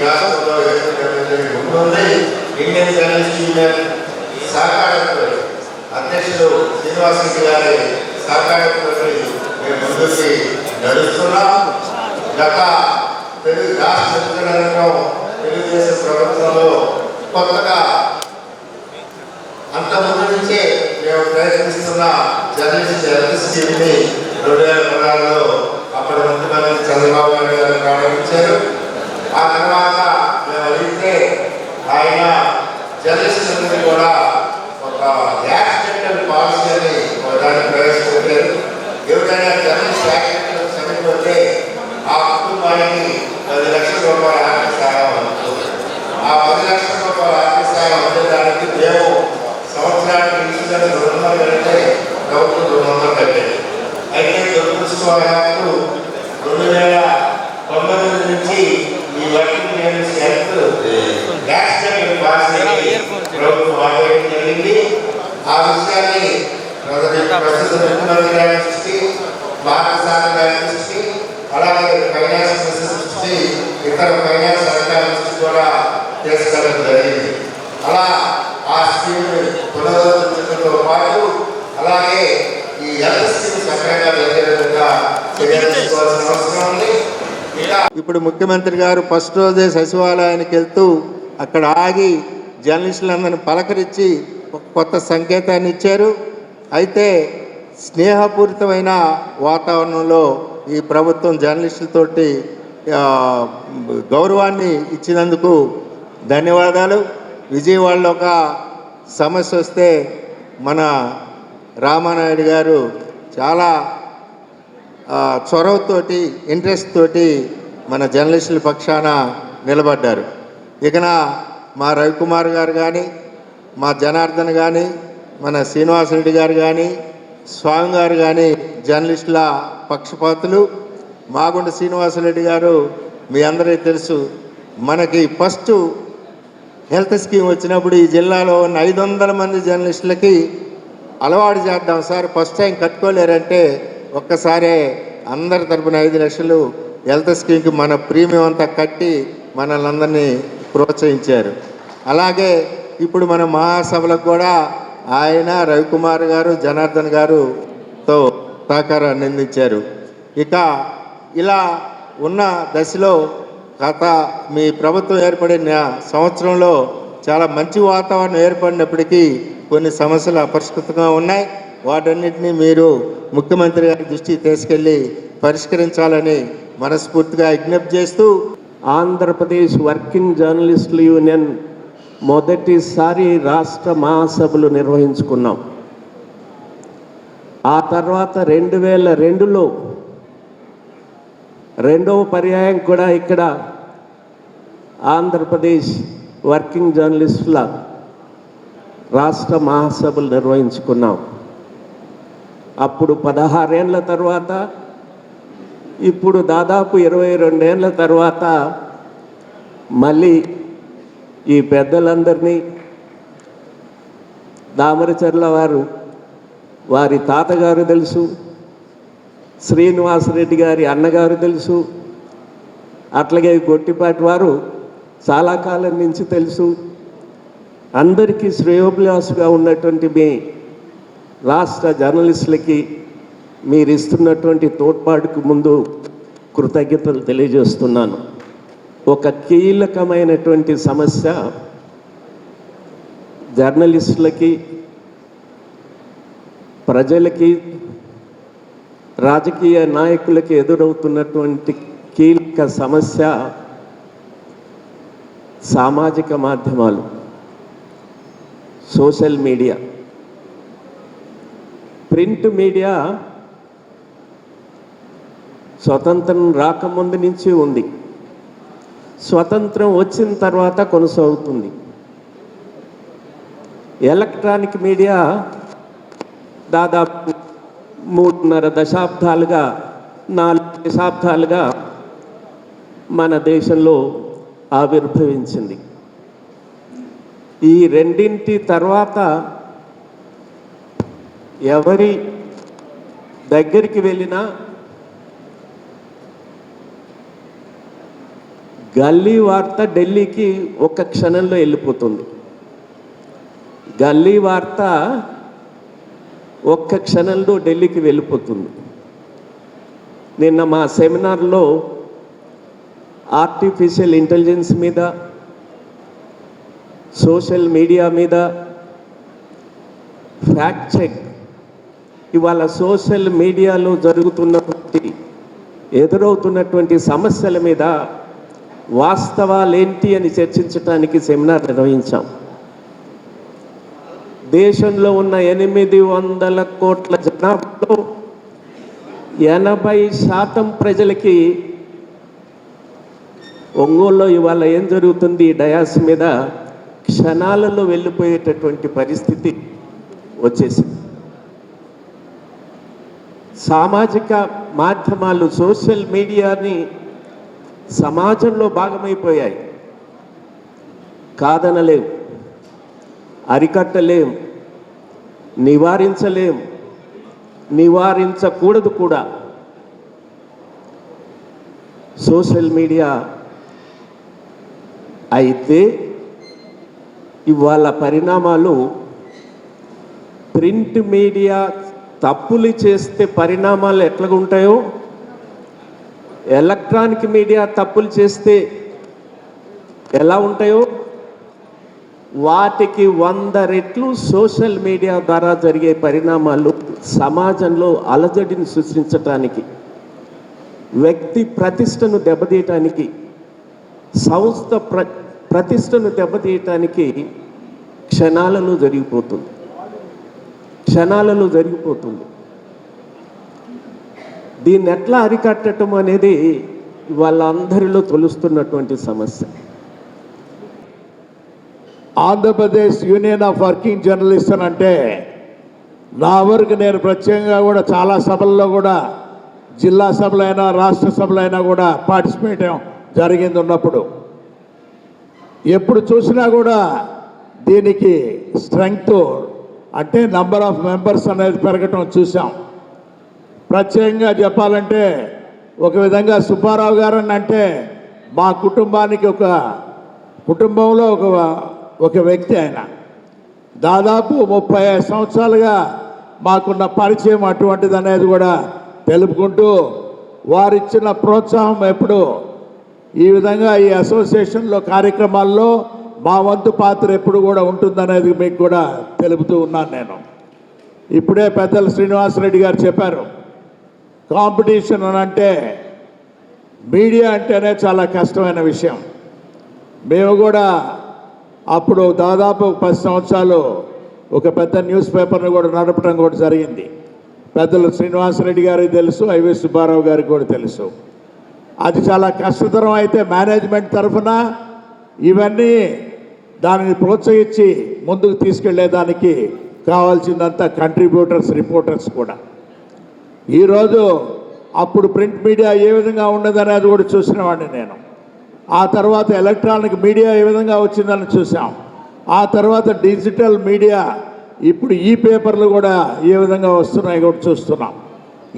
రాష్ట్రంలో ముందుంది. Indian journalist union సహకారంతో అధ్యక్షుడు శ్రీనివాసరెడ్డి గారి సహకారంతో మేము ముందుకి నడుస్తున్నాం. గత తెలుగు రాష్ట్ర విభజన తెలుగుదేశం ప్రభుత్వంలో కొత్తగా అంత ముందు నుంచే మేము ప్రయత్నిస్తున్న జర్నలిస్ట్ హెల్త్ స్కీమ్ని 2016లో అప్పటి ముఖ్యమంత్రి చంద్రబాబు నాయుడు గారు ప్రారంభించారు. ఆ తర్వాత మేము అడిగితే ఆయన జర్నలిస్టులందరినీ కూడా ఒక యాక్సిడెంటల్ పాలసీ అని దాన్ని ప్రవేశపెట్టారు. ఎవరైనా జర్నలిస్ట్ యాక్సిడెంటల్ చనిపోతే ఆ కుటుంబానికి 10 లక్షల రూపాయల ఆర్థిక సహాయం అందుతుంది. ఆ 10 లక్షల రూపాయల ఆర్థిక సహాయం అందడానికి మేము సంవత్సరానికి ఇన్సూరెన్స్ 200 కంటే ప్రభుత్వం 200 కట్టేది. అయితే దురదృష్టం 2019 నుంచి ఈ working journalist health accidental policy ప్రభుత్వం ఆపేయడం జరిగింది. ఆ విషయాన్ని ప్రస్తుత ముఖ్యమంత్రి గారి దృష్టి, భారత శాఖ గారి దృష్టి, అలాగే ఫైనాన్స్ మినిస్టర్ దృష్టి, ఇతర ఫైనాన్స్ అధికారుల దృష్టి కూడా తీసుకెళ్ళడం జరిగింది. అలా ఆ స్కీమ్ పునరుద్ధరించడంతో పాటు అలాగే ఈ హెల్త్ స్కీమ్ సక్రమంగా జరిగే విధంగా చేయాల్సిన అవసరం ఉంది. ఇప్పుడు ముఖ్యమంత్రి గారు ఫస్ట్ రోజే సచివాలయానికి వెళ్తూ అక్కడ ఆగి జర్నలిస్టులందరినీ పలకరించి ఒక కొత్త సంకేతాన్ని ఇచ్చారు. అయితే స్నేహపూరితమైన వాతావరణంలో ఈ ప్రభుత్వం జర్నలిస్టులతోటి గౌరవాన్ని ఇచ్చినందుకు ధన్యవాదాలు. విజయవాడలో ఒక సమస్య వస్తే మన రామానాయుడు గారు చాలా చొరవతోటి ఇంట్రెస్ట్ తోటి మన జర్నలిస్టుల పక్షాన నిలబడ్డారు. ఇకన మా రవికుమార్ గారు కానీ, మా జనార్దన్ కానీ, మన శ్రీనివాసరెడ్డి గారు కానీ, స్వామి గారు కానీ జర్నలిస్టుల పక్షపాతులు. మాగుంట శ్రీనివాసరెడ్డి గారు మీ అందరికీ తెలుసు, మనకి ఫస్ట్ హెల్త్ స్కీమ్ వచ్చినప్పుడు ఈ జిల్లాలో ఉన్న 500 మంది జర్నలిస్టులకి అలవాటు చేద్దాం సార్, ఫస్ట్ టైం కట్టుకోలేరంటే ఒక్కసారే అందరి తరపున 5 లక్షలు హెల్త్ స్కీమ్కి మన ప్రీమియం అంతా కట్టి మనల్ని అందరినీ ప్రోత్సహించారు. అలాగే ఇప్పుడు మన మహాసభలకు కూడా ఆయన, రవికుమార్ గారు, జనార్దన్ గారుతో సహకారాన్ని అందించారు. ఇక ఇలా ఉన్న దశలో గత మీ ప్రభుత్వం ఏర్పడిన సంవత్సరంలో చాలా మంచి వాతావరణం ఏర్పడినప్పటికీ కొన్ని సమస్యలు అపరిష్కృతంగా ఉన్నాయి. వాటన్నిటినీ మీరు ముఖ్యమంత్రి గారి దృష్టికి తీసుకెళ్ళి పరిష్కరించాలని మనస్ఫూర్తిగా విజ్ఞప్తి చేస్తూ, ఆంధ్రప్రదేశ్ వర్కింగ్ జర్నలిస్టుల యూనియన్ మొదటిసారి రాష్ట్ర మహాసభలు నిర్వహించుకున్నాం. ఆ తర్వాత 2002లో రెండవ పర్యాయం కూడా ఇక్కడ ఆంధ్రప్రదేశ్ వర్కింగ్ జర్నలిస్టుల రాష్ట్ర మహాసభలు నిర్వహించుకున్నాం. అప్పుడు 16 ఏళ్ళ తర్వాత, ఇప్పుడు దాదాపు 22 ఏళ్ళ తర్వాత మళ్ళీ ఈ పెద్దలందరినీ దామరచర్ల వారి తాతగారు తెలుసు, శ్రీనివాసరెడ్డి గారి అన్నగారు తెలుసు, అట్లాగే గొట్టిపాటి వారు చాలా కాలం నుంచి తెలుసు. అందరికీ శ్రేయోభిలాషగా ఉన్నటువంటి మీ రాష్ట్ర జర్నలిస్టులకి మీరు ఇస్తున్నటువంటి తోడ్పాటుకు ముందు కృతజ్ఞతలు తెలియజేస్తున్నాను. ఒక కీలకమైనటువంటి సమస్య జర్నలిస్టులకి, ప్రజలకి, రాజకీయ నాయకులకి ఎదురవుతున్నటువంటి కీలక సమస్య సామాజిక మాధ్యమాలు, సోషల్ మీడియా. ప్రింట్ మీడియా స్వతంత్రం రాకముందు నుంచి ఉంది, స్వతంత్రం వచ్చిన తర్వాత కొనసాగుతుంది. ఎలక్ట్రానిక్ మీడియా దాదాపు 3.5 దశాబ్దాలుగా 4 దశాబ్దాలుగా మన దేశంలో ఆవిర్భవించింది. ఈ రెండింటి తర్వాత ఎవరి దగ్గరికి వెళ్ళినా గల్లీ వార్త ఢిల్లీకి ఒక్క క్షణంలో వెళ్ళిపోతుంది. గల్లీ వార్త ఒక్క క్షణంలో ఢిల్లీకి వెళ్ళిపోతుంది. నిన్న మా సెమినార్లో ఆర్టిఫిషియల్ ఇంటెలిజెన్స్ మీద, సోషల్ మీడియా మీద ఫ్యాక్ట్ చెక్, ఇవాళ సోషల్ మీడియాలో జరుగుతున్నటువంటి ఎదురవుతున్నటువంటి సమస్యల మీద వాస్తవాలేంటి అని చర్చించడానికి సెమినార్ నిర్వహించాం. దేశంలో ఉన్న 800 కోట్ల జనాభాలో 80% ప్రజలకి ఒంగోలులో ఇవాళ ఏం జరుగుతుంది డయాస్ మీద క్షణాలలో వెళ్ళిపోయేటటువంటి పరిస్థితి వచ్చేసింది. సామాజిక మాధ్యమాలు, సోషల్ మీడియాని సమాజంలో భాగమైపోయాయి. కాదనలేం, అరికట్టలేం, నివారించలేం, నివారించకూడదు కూడా. సోషల్ మీడియా అయితే ఇవాళ పరిణామాలు, ప్రింట్ మీడియా తప్పులు చేస్తే పరిణామాలు ఎట్లాగుంటాయో, ఎలక్ట్రానిక్ మీడియా తప్పులు చేస్తే ఎలా ఉంటాయో, వాటికి 100 రెట్లు సోషల్ మీడియా ద్వారా జరిగే పరిణామాలు సమాజంలో అలజడిని సృష్టించటానికి, వ్యక్తి ప్రతిష్టను దెబ్బతీయటానికి, సంస్థ ప్రతిష్టను దెబ్బతీయటానికి క్షణాలలో జరిగిపోతుంది. దీన్ని ఎట్లా అరికట్టడం అనేది వాళ్ళందరిలో తొలుస్తున్నటువంటి సమస్య. Andhra Pradesh union of working journalist అని అంటే నా వరకు నేను ప్రత్యేకంగా కూడా చాలా సభల్లో కూడా, జిల్లా సభలైనా రాష్ట్ర సభలైనా కూడా పార్టిసిపేట్ జరిగింది. ఉన్నప్పుడు ఎప్పుడు చూసినా కూడా దీనికి స్ట్రెంగ్త్ అంటే నంబర్ ఆఫ్ మెంబర్స్ అనేది పెరగటం చూసాం. ప్రత్యేకంగా చెప్పాలంటే ఒక విధంగా సుబ్బారావు గారు అంటే మా కుటుంబానికి కుటుంబంలో ఒక వ్యక్తి. ఆయన దాదాపు 35 సంవత్సరాలుగా మాకున్న పరిచయం అటువంటిది అనేది కూడా తెలుపుకుంటూ, వారిచ్చిన ప్రోత్సాహం ఎప్పుడు ఈ విధంగా ఈ అసోసియేషన్లో కార్యక్రమాల్లో మా వంతు పాత్ర ఎప్పుడు కూడా ఉంటుందనేది మీకు కూడా తెలుపుతూ ఉన్నాను. నేను ఇప్పుడే పెద్దలు శ్రీనివాసరెడ్డి గారు చెప్పారు, కాంపిటీషన్ అని అంటే మీడియా అంటేనే చాలా కష్టమైన విషయం. మేము కూడా అప్పుడు దాదాపు 10 సంవత్సరాలు ఒక పెద్ద న్యూస్ పేపర్ను కూడా నడపడం కూడా జరిగింది. పెద్దలు శ్రీనివాసరెడ్డి గారికి తెలుసు, ఐవి సుబ్బారావు గారికి కూడా తెలుసు. అది చాలా కష్టతరం. అయితే మేనేజ్మెంట్ తరఫున ఇవన్నీ దానిని ప్రోత్సహించి ముందుకు తీసుకెళ్లేదానికి కావాల్సిందంతా కంట్రిబ్యూటర్స్, రిపోర్టర్స్ కూడా. ఈరోజు అప్పుడు ప్రింట్ మీడియా ఏ విధంగా ఉండదనేది కూడా చూసిన వాడిని నేను. ఆ తర్వాత ఎలక్ట్రానిక్ మీడియా ఏ విధంగా వచ్చిందని చూసాం. ఆ తర్వాత డిజిటల్ మీడియా, ఇప్పుడు ఈ పేపర్లు కూడా ఏ విధంగా వస్తున్నాయి కూడా చూస్తున్నాం.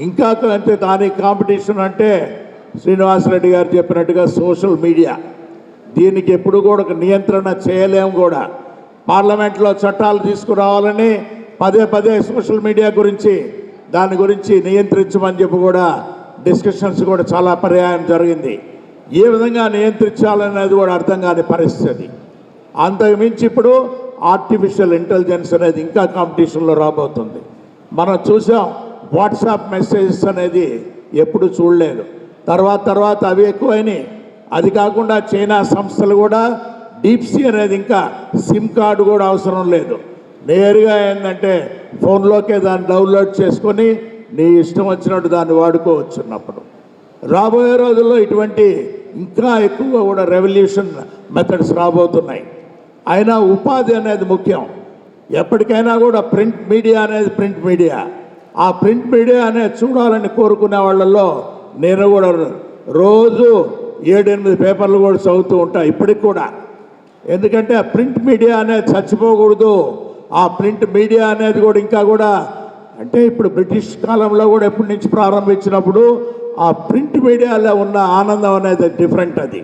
ఇంకా అంటే దానికి కాంపిటీషన్ అంటే శ్రీనివాసరెడ్డి గారు చెప్పినట్టుగా సోషల్ మీడియా, దీనికి ఎప్పుడు కూడా ఒక నియంత్రణ చేయలేము కూడా. పార్లమెంట్లో చట్టాలు తీసుకురావాలని పదే సోషల్ మీడియా గురించి, దాని గురించి నియంత్రించమని చెప్పి కూడా డిస్కషన్స్ కూడా చాలా పర్యాయం జరిగింది. ఏ విధంగా నియంత్రించాలనేది కూడా అర్థం కాని పరిస్థితి. అంతకుమించి ఇప్పుడు ఆర్టిఫిషియల్ ఇంటెలిజెన్స్ అనేది ఇంకా కాంపిటీషన్లో రాబోతుంది. మనం చూసాం, వాట్సాప్ మెసేజెస్ అనేది ఎప్పుడు చూడలేదు. తర్వాత అవి ఎక్కువైనాయి. అది కాకుండా చైనా సంస్థలు కూడా డీప్సీ అనేది, ఇంకా సిమ్ కార్డు కూడా అవసరం లేదు, నేరుగా ఏంటంటే ఫోన్లోకే దాన్ని డౌన్లోడ్ చేసుకొని నీ ఇష్టం వచ్చినట్టు దాన్ని వాడుకోవచ్చు. ఉన్నప్పుడు రాబోయే రోజుల్లో ఇటువంటి ఇంకా ఎక్కువ కూడా రెవల్యూషన్ మెథడ్స్ రాబోతున్నాయి. అయినా ఉపాధి అనేది ముఖ్యం. ఎప్పటికైనా కూడా ప్రింట్ మీడియా అనేది ప్రింట్ మీడియా, ఆ ప్రింట్ మీడియా అనేది చూడాలని కోరుకునే వాళ్ళల్లో నేను కూడా రోజు 7-8 పేపర్లు కూడా చదువుతూ ఉంటా ఇప్పటికి కూడా. ఎందుకంటే ఆ ప్రింట్ మీడియా అనేది చచ్చిపోకూడదు. ఆ ప్రింట్ మీడియా అనేది కూడా ఇంకా కూడా అంటే ఇప్పుడు బ్రిటిష్ కాలంలో కూడా ఎప్పటి నుంచి ప్రారంభించినప్పుడు ఆ ప్రింట్ మీడియాలో ఉన్న ఆనందం అనేది డిఫరెంట్. అది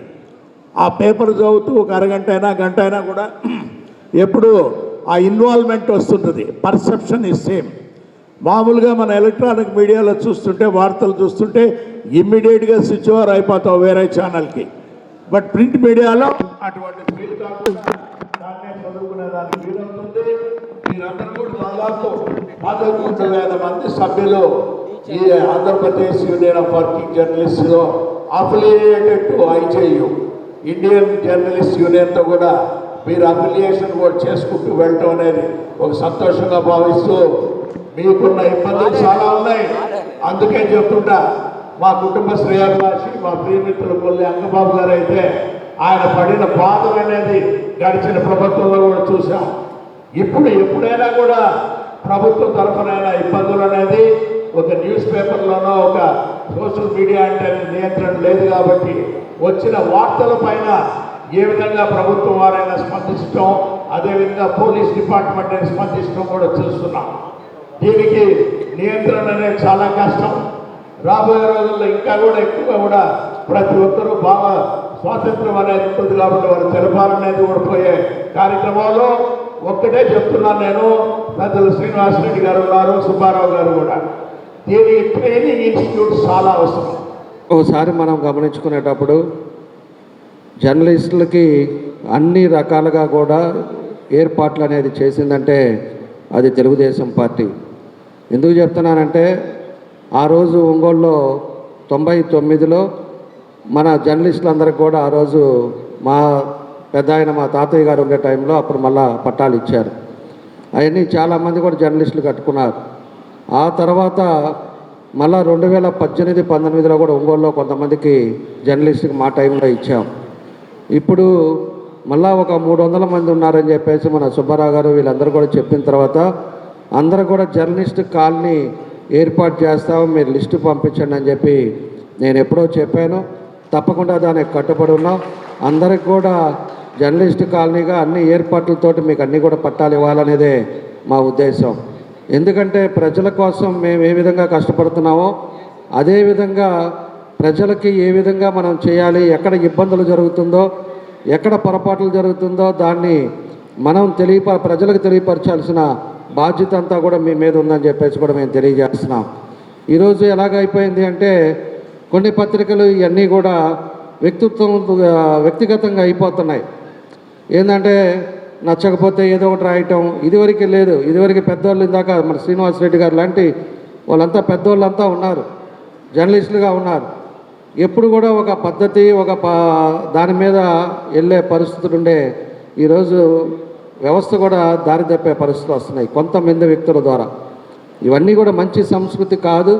ఆ పేపర్ చదువుతూ ఒక అరగంట అయినా గంట అయినా కూడా ఎప్పుడు ఆ ఇన్వాల్వ్మెంట్ వస్తుంటుంది. Perception is same. మామూలుగా మన ఎలక్ట్రానిక్ మీడియాలో చూస్తుంటే, వార్తలు చూస్తుంటే ఇమ్మీడియట్గా స్విచ్ ఓవర్ అయిపోతావు వేరే ఛానల్కి. బట్ ప్రింట్ మీడియాలో అటువంటి ఫీల్ కాకుండా దాన్నే చదువుకునేదానికి వీలవుతుంది. మీరందరూ కూడా దాదాపు 11,000 మంది సభ్యులు ఈ Andhra Pradesh union of working జర్నలిస్ట్లో affiliated to IJU, Indian journalist యూనియన్తో కూడా మీరు అఫిలియేషన్ కూడా చేసుకుంటూ వెళ్ళటం అనేది ఒక సంతోషంగా భావిస్తూ, మీకున్న ఇబ్బందులు చాలా ఉన్నాయి. అందుకే చెప్తుంటా, మా కుటుంబ శ్రేయోభిలాషి మా ప్రియమిత్రులు కొల్లి అంగబాబు గారు అయితే ఆయన పడిన బాధలు అనేది గడిచిన ప్రభుత్వంలో కూడా చూసాం. ఇప్పుడు ఎప్పుడైనా కూడా ప్రభుత్వం తరఫునైనా ఇబ్బందులు అనేది ఒక న్యూస్ పేపర్లోనో ఒక సోషల్ మీడియా అంటే నియంత్రణ లేదు కాబట్టి వచ్చిన వార్తల పైన ఏ విధంగా ప్రభుత్వం వారైనా స్పందించడం, అదేవిధంగా పోలీస్ డిపార్ట్మెంట్ అయినా స్పందించడం కూడా చూస్తున్నాం. దీనికి నియంత్రణ అనేది చాలా కష్టం. రాబోయే రోజుల్లో ఇంకా కూడా ఎక్కువగా కూడా ప్రతి ఒక్కరూ బాగా స్వాతంత్రం అనేది ఉంటుంది కాబట్టి వారు తెలపాలనేది కూడా పోయే కార్యక్రమంలో ఒక్కటే చెప్తున్నాను నేను. పెద్దలు శ్రీనివాసరెడ్డి గారు ఉన్నారు, సుబ్బారావు గారు కూడా. దీనికి ట్రైనింగ్ ఇన్స్టిట్యూట్ చాలా అవసరం. ఒకసారి మనం గమనించుకునేటప్పుడు జర్నలిస్టులకి అన్ని రకాలుగా కూడా ఏర్పాట్లు అనేది చేసిందంటే అది తెలుగుదేశం పార్టీ. ఎందుకు చెప్తున్నానంటే ఆ రోజు ఒంగోలులో 99లో మన జర్నలిస్టులందరికీ కూడా ఆ రోజు మా పెద్ద ఆయన మా తాతయ్య గారు ఉండే టైంలో అప్పుడు మళ్ళా పట్టాలు ఇచ్చారు. అవన్నీ చాలామంది కూడా జర్నలిస్టులు కట్టుకున్నారు. ఆ తర్వాత మళ్ళా 2018, 19లో కూడా ఒంగోలులో కొంతమందికి జర్నలిస్టుకి మా టైంలో ఇచ్చాం. ఇప్పుడు మళ్ళా ఒక 300 మంది ఉన్నారని చెప్పేసి మన సుబ్బారావు గారు వీళ్ళందరూ కూడా చెప్పిన తర్వాత అందరూ కూడా జర్నలిస్ట్ కాలనీ ఏర్పాటు చేస్తాము, మీరు లిస్టు పంపించండి అని చెప్పి నేను ఎప్పుడో చెప్పాను. తప్పకుండా దానికి కట్టుబడి ఉన్నాం. అందరికి కూడా జర్నలిస్ట్ కాలనీగా అన్ని ఏర్పాట్లతోటి మీకు అన్నీ కూడా పట్టాలు ఇవ్వాలనేదే మా ఉద్దేశం. ఎందుకంటే ప్రజల కోసం మేము ఏ విధంగా కష్టపడుతున్నామో అదేవిధంగా ప్రజలకి ఏ విధంగా మనం చేయాలి, ఎక్కడ ఇబ్బందులు జరుగుతుందో, ఎక్కడ పొరపాట్లు జరుగుతుందో దాన్ని మనం ప్రజలకు తెలియపరచాల్సిన బాధ్యత అంతా కూడా మీ మీద ఉందని చెప్పేసి కూడా మేము తెలియజేస్తున్నాం. ఈరోజు ఎలాగైపోయింది అంటే కొన్ని పత్రికలు ఇవన్నీ కూడా వ్యక్తిగతంగా అయిపోతున్నాయి. ఏంటంటే నచ్చకపోతే ఏదో ఒకటి రాయటం. ఇదివరకు లేదు. ఇదివరకు పెద్దవాళ్ళు ఇందాక మన శ్రీనివాసరెడ్డి గారు లాంటి వాళ్ళంతా పెద్దవాళ్ళంతా ఉన్నారు, జర్నలిస్టులుగా ఉన్నారు. ఎప్పుడు కూడా ఒక పద్ధతి దాని మీద వెళ్ళే పరిస్థితులు ఉండే. ఈరోజు వ్యవస్థ కూడా దారి తప్పే పరిస్థితులు వస్తున్నాయి కొంతమంది వ్యక్తుల ద్వారా. ఇవన్నీ కూడా మంచి సంస్కృతి కాదు.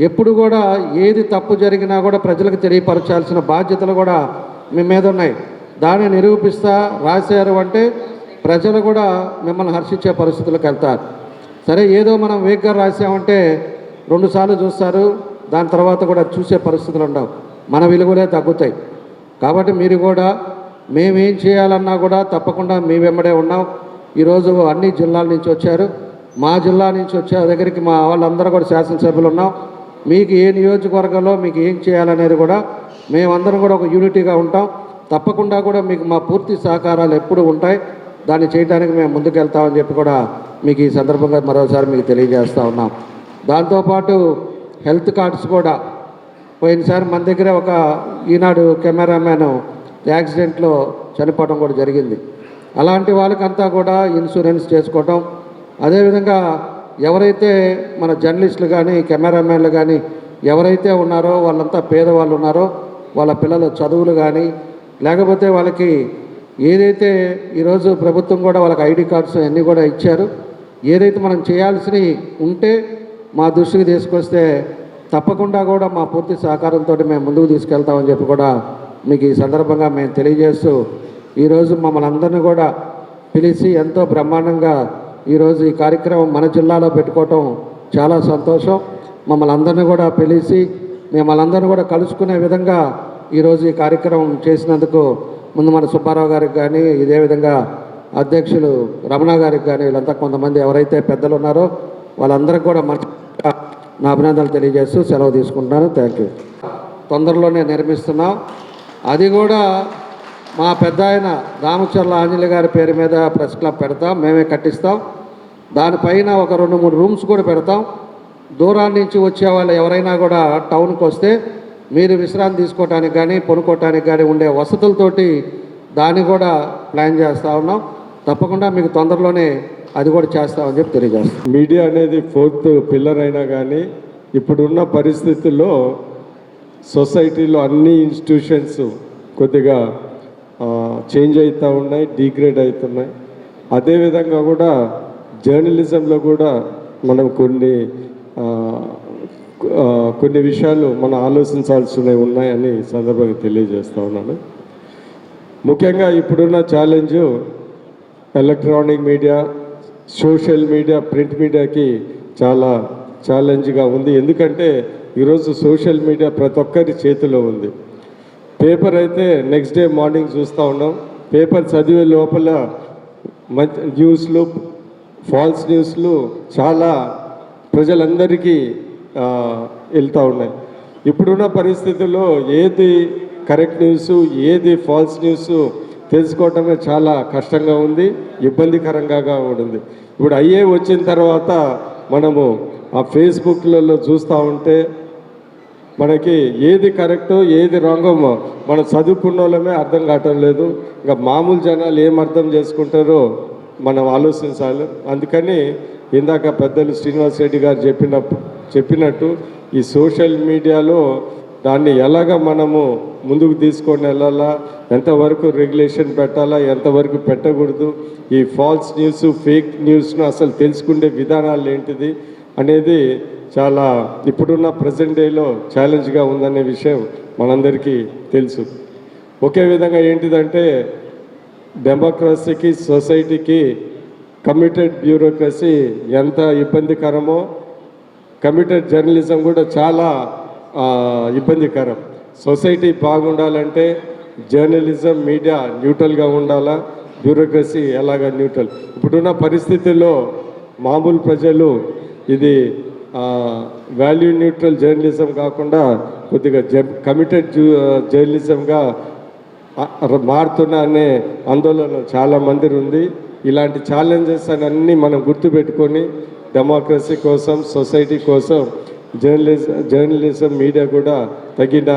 ఎప్పుడు కూడా ఏది తప్పు జరిగినా కూడా ప్రజలకు తెలియపరచాల్సిన బాధ్యతలు కూడా మీ మీద ఉన్నాయి. దాన్ని నిరూపిస్తా రాశారు అంటే ప్రజలు కూడా మిమ్మల్ని హర్షించే పరిస్థితులకు వెళ్తారు. సరే, ఏదో మనం వేగ్గా రాసామంటే 2 సార్లు చూస్తారు, దాని తర్వాత కూడా చూసే పరిస్థితులు ఉండవు, మన విలువలే తగ్గుతాయి. కాబట్టి మీరు కూడా మేమేం చేయాలన్నా కూడా తప్పకుండా మీ వెంబడే ఉన్నాం. ఈరోజు అన్ని జిల్లాల నుంచి వచ్చారు, మా జిల్లా నుంచి వచ్చే దగ్గరికి మా వాళ్ళందరూ కూడా శాసనసభ్యులు ఉన్నాం. మీకు ఏ నియోజకవర్గంలో మీకు ఏం చేయాలనేది కూడా మేమందరం కూడా ఒక యూనిటీగా ఉంటాం. తప్పకుండా కూడా మీకు మా పూర్తి సహకారాలు ఎప్పుడు ఉంటాయి. దాన్ని చేయడానికి మేము ముందుకెళ్తామని చెప్పి కూడా మీకు ఈ సందర్భంగా మరోసారి మీకు తెలియజేస్తూ ఉన్నాం. దాంతోపాటు హెల్త్ కార్డ్స్ కూడా పోయినసారి మన దగ్గర ఒక ఈనాడు కెమెరామ్యాన్ యాక్సిడెంట్లో చనిపోవడం కూడా జరిగింది. అలాంటి వాళ్ళకంతా కూడా ఇన్సూరెన్స్ చేసుకోవటం, అదేవిధంగా ఎవరైతే మన జర్నలిస్టులు కానీ కెమెరామ్యాన్లు కానీ ఎవరైతే ఉన్నారో వాళ్ళంతా పేదవాళ్ళు ఉన్నారో వాళ్ళ పిల్లల చదువులు కానీ లేకపోతే వాళ్ళకి ఏదైతే ఈరోజు ప్రభుత్వం కూడా వాళ్ళకి ఐడి కార్డ్స్ అన్నీ కూడా ఇచ్చారు. ఏదైతే మనం చేయాల్సినవి ఉంటే మా దృష్టికి తీసుకొస్తే తప్పకుండా కూడా మా పూర్తి సహకారంతో మేము ముందుకు తీసుకెళ్తామని చెప్పి కూడా మీకు ఈ సందర్భంగా మేము తెలియజేస్తూ ఈరోజు మమ్మల్ని అందరినీ కూడా పిలిచి ఎంతో బ్రహ్మాండంగా ఈరోజు ఈ కార్యక్రమం మన జిల్లాలో పెట్టుకోవటం చాలా సంతోషం. మమ్మల్ని అందరినీ కూడా పిలిచి మిమ్మల్ని అందరినీ కూడా కలుసుకునే విధంగా ఈరోజు ఈ కార్యక్రమం చేసినందుకు ముందు మన సుబ్బారావు గారికి కానీ ఇదే విధంగా అధ్యక్షులు రమణ గారికి కానీ వీళ్ళంతా కొంతమంది ఎవరైతే పెద్దలు ఉన్నారో వాళ్ళందరికీ కూడా నా అభినందనలు తెలియజేస్తూ సెలవు తీసుకుంటున్నాను. Thank you. తొందరలోనే నిర్మిస్తున్నాం. అది కూడా మా పెద్ద ఆయన రామచర్ల ఆంజనేయ గారి పేరు మీద ప్రెస్ క్లబ్ పెడతాం, మేమే కట్టిస్తాం. దానిపైన ఒక 2-3 రూమ్స్ కూడా పెడతాం. దూరాల నుంచి వచ్చే వాళ్ళు ఎవరైనా కూడా టౌన్కి వస్తే మీరు విశ్రాంతి తీసుకోవటానికి కానీ పనుకోవటానికి కానీ ఉండే వసతులతోటి దాన్ని కూడా ప్లాన్ చేస్తూ ఉన్నాం. తప్పకుండా మీకు తొందరలోనే అది కూడా చేస్తామని చెప్పి తెలియజేస్తాం. మీడియా అనేది 4th పిల్లర్ అయినా కానీ ఇప్పుడున్న పరిస్థితుల్లో సొసైటీలో అన్ని ఇన్స్టిట్యూషన్స్ కొద్దిగా చేంజ్ అవుతూ ఉన్నాయి, డిగ్రేడ్ అవుతున్నాయి. అదేవిధంగా కూడా జర్నలిజంలో కూడా మనం కొన్ని విషయాలు మనం ఆలోచించాల్సినవి ఉన్నాయని సందర్భంగా తెలియజేస్తూ ఉన్నాను. ముఖ్యంగా ఇప్పుడున్న challenge electronic media, social media, print మీడియాకి చాలా ఛాలెంజ్గా ఉంది. ఎందుకంటే ఈరోజు సోషల్ మీడియా ప్రతి ఒక్కరి చేతిలో ఉంది. పేపర్ అయితే నెక్స్ట్ డే మార్నింగ్ చూస్తూ ఉన్నాం. పేపర్ చదివే లోపల న్యూస్లు, ఫాల్స్ న్యూస్లు చాలా ప్రజలందరికీ వెళ్తూ ఉన్నాయి. ఇప్పుడున్న పరిస్థితుల్లో ఏది కరెక్ట్ న్యూస్, ఏది ఫాల్స్ న్యూస్ తెలుసుకోవటమే చాలా కష్టంగా ఉంది, ఇబ్బందికరంగా ఉంది. ఇప్పుడు అయ్యే వచ్చిన తర్వాత మనము ఆ ఫేస్బుక్లలో చూస్తూ ఉంటే మనకి ఏది కరెక్టో ఏది రాంగో మనం చదువుకున్న వాళ్ళమే అర్థం కావటం లేదు. ఇంకా మామూలు జనాలు ఏం అర్థం చేసుకుంటారో మనం ఆలోచించాలి. అందుకని ఇందాక పెద్దలు శ్రీనివాస్ రెడ్డి గారు చెప్పినట్టు ఈ సోషల్ మీడియాలో దాన్ని ఎలాగ మనము ముందుకు తీసుకొని వెళ్ళాలా, ఎంతవరకు రెగ్యులేషన్ పెట్టాలా, ఎంతవరకు పెట్టకూడదు, ఈ ఫాల్స్ న్యూస్, ఫేక్ న్యూస్ను అసలు తెలుసుకునే విధానాలు ఏంటిది అనేది చాలా ఇప్పుడున్న ప్రజెంట్ డేలో ఛాలెంజ్గా ఉందనే విషయం మనందరికీ తెలుసు. ఒకే విధంగా ఏంటిదంటే డెమోక్రసీకి, సొసైటీకి కమిటెడ్ బ్యూరోక్రసీ ఎంత ఇబ్బందికరమో కమిటెడ్ జర్నలిజం కూడా చాలా ఇబ్బందికరం. సొసైటీ బాగుండాలంటే జర్నలిజం, మీడియా న్యూట్రల్గా ఉండాలా, బ్యూరోక్రసీ ఎలాగా న్యూట్రల్. ఇప్పుడున్న పరిస్థితుల్లో మామూలు ప్రజలు ఇది వాల్యూ న్యూట్రల్ జర్నలిజం కాకుండా కొద్దిగా కమిటెడ్ జర్నలిజంగా మారుతున్న అనే ఆందోళన చాలామంది ఉంది. ఇలాంటి ఛాలెంజెస్ అన్నీ మనం గుర్తుపెట్టుకొని డెమోక్రసీ కోసం, సొసైటీ కోసం జర్నలిజం, మీడియా కూడా తగిన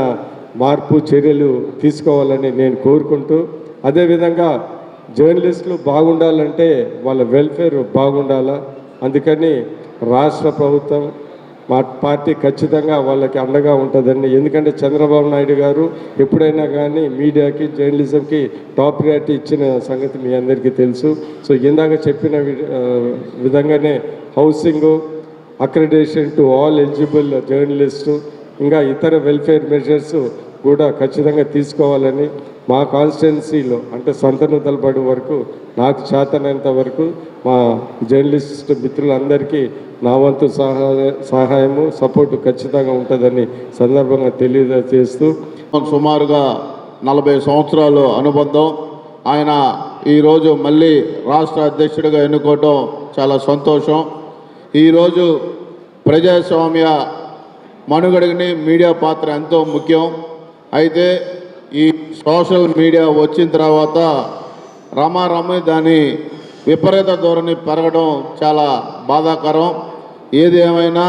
మార్పు చర్యలు తీసుకోవాలని నేను కోరుకుంటూ, అదేవిధంగా జర్నలిస్టులు బాగుండాలంటే వాళ్ళ వెల్ఫేర్ బాగుండాలా. అందుకని రాష్ట్ర ప్రభుత్వం, మా పార్టీ ఖచ్చితంగా వాళ్ళకి అండగా ఉంటుందండి. ఎందుకంటే చంద్రబాబు నాయుడు గారు ఎప్పుడైనా కానీ మీడియాకి, జర్నలిజంకి టాప్ ప్రయారిటీ ఇచ్చిన సంగతి మీ అందరికీ తెలుసు. సో ఇందాక చెప్పిన విధంగానే housing, accreditation to all eligible journalist, ఇంకా ఇతర వెల్ఫేర్ మెజర్స్ కూడా ఖచ్చితంగా తీసుకోవాలని మా కాన్స్టిట్యున్సీలో అంటే సంతనూతలపడి వరకు నాకు చేతనంత వరకు మా జర్నలిస్ట్ మిత్రులందరికీ నా వంతు సహాయము, సపోర్టు ఖచ్చితంగా ఉంటుందని సందర్భంగా తెలియజేస్తూ, సుమారుగా 40 సంవత్సరాలు అనుబంధం. ఆయన ఈరోజు మళ్ళీ రాష్ట్ర అధ్యక్షుడిగా ఎన్నుకోవటం చాలా సంతోషం. ఈరోజు ప్రజాస్వామ్య మనుగడని మీడియా పాత్ర ఎంతో ముఖ్యం. అయితే ఈ సోషల్ మీడియా వచ్చిన తర్వాత రమారమి దాని విపరీత ధోరణి పెరగడం చాలా బాధాకరం. ఏది ఏమైనా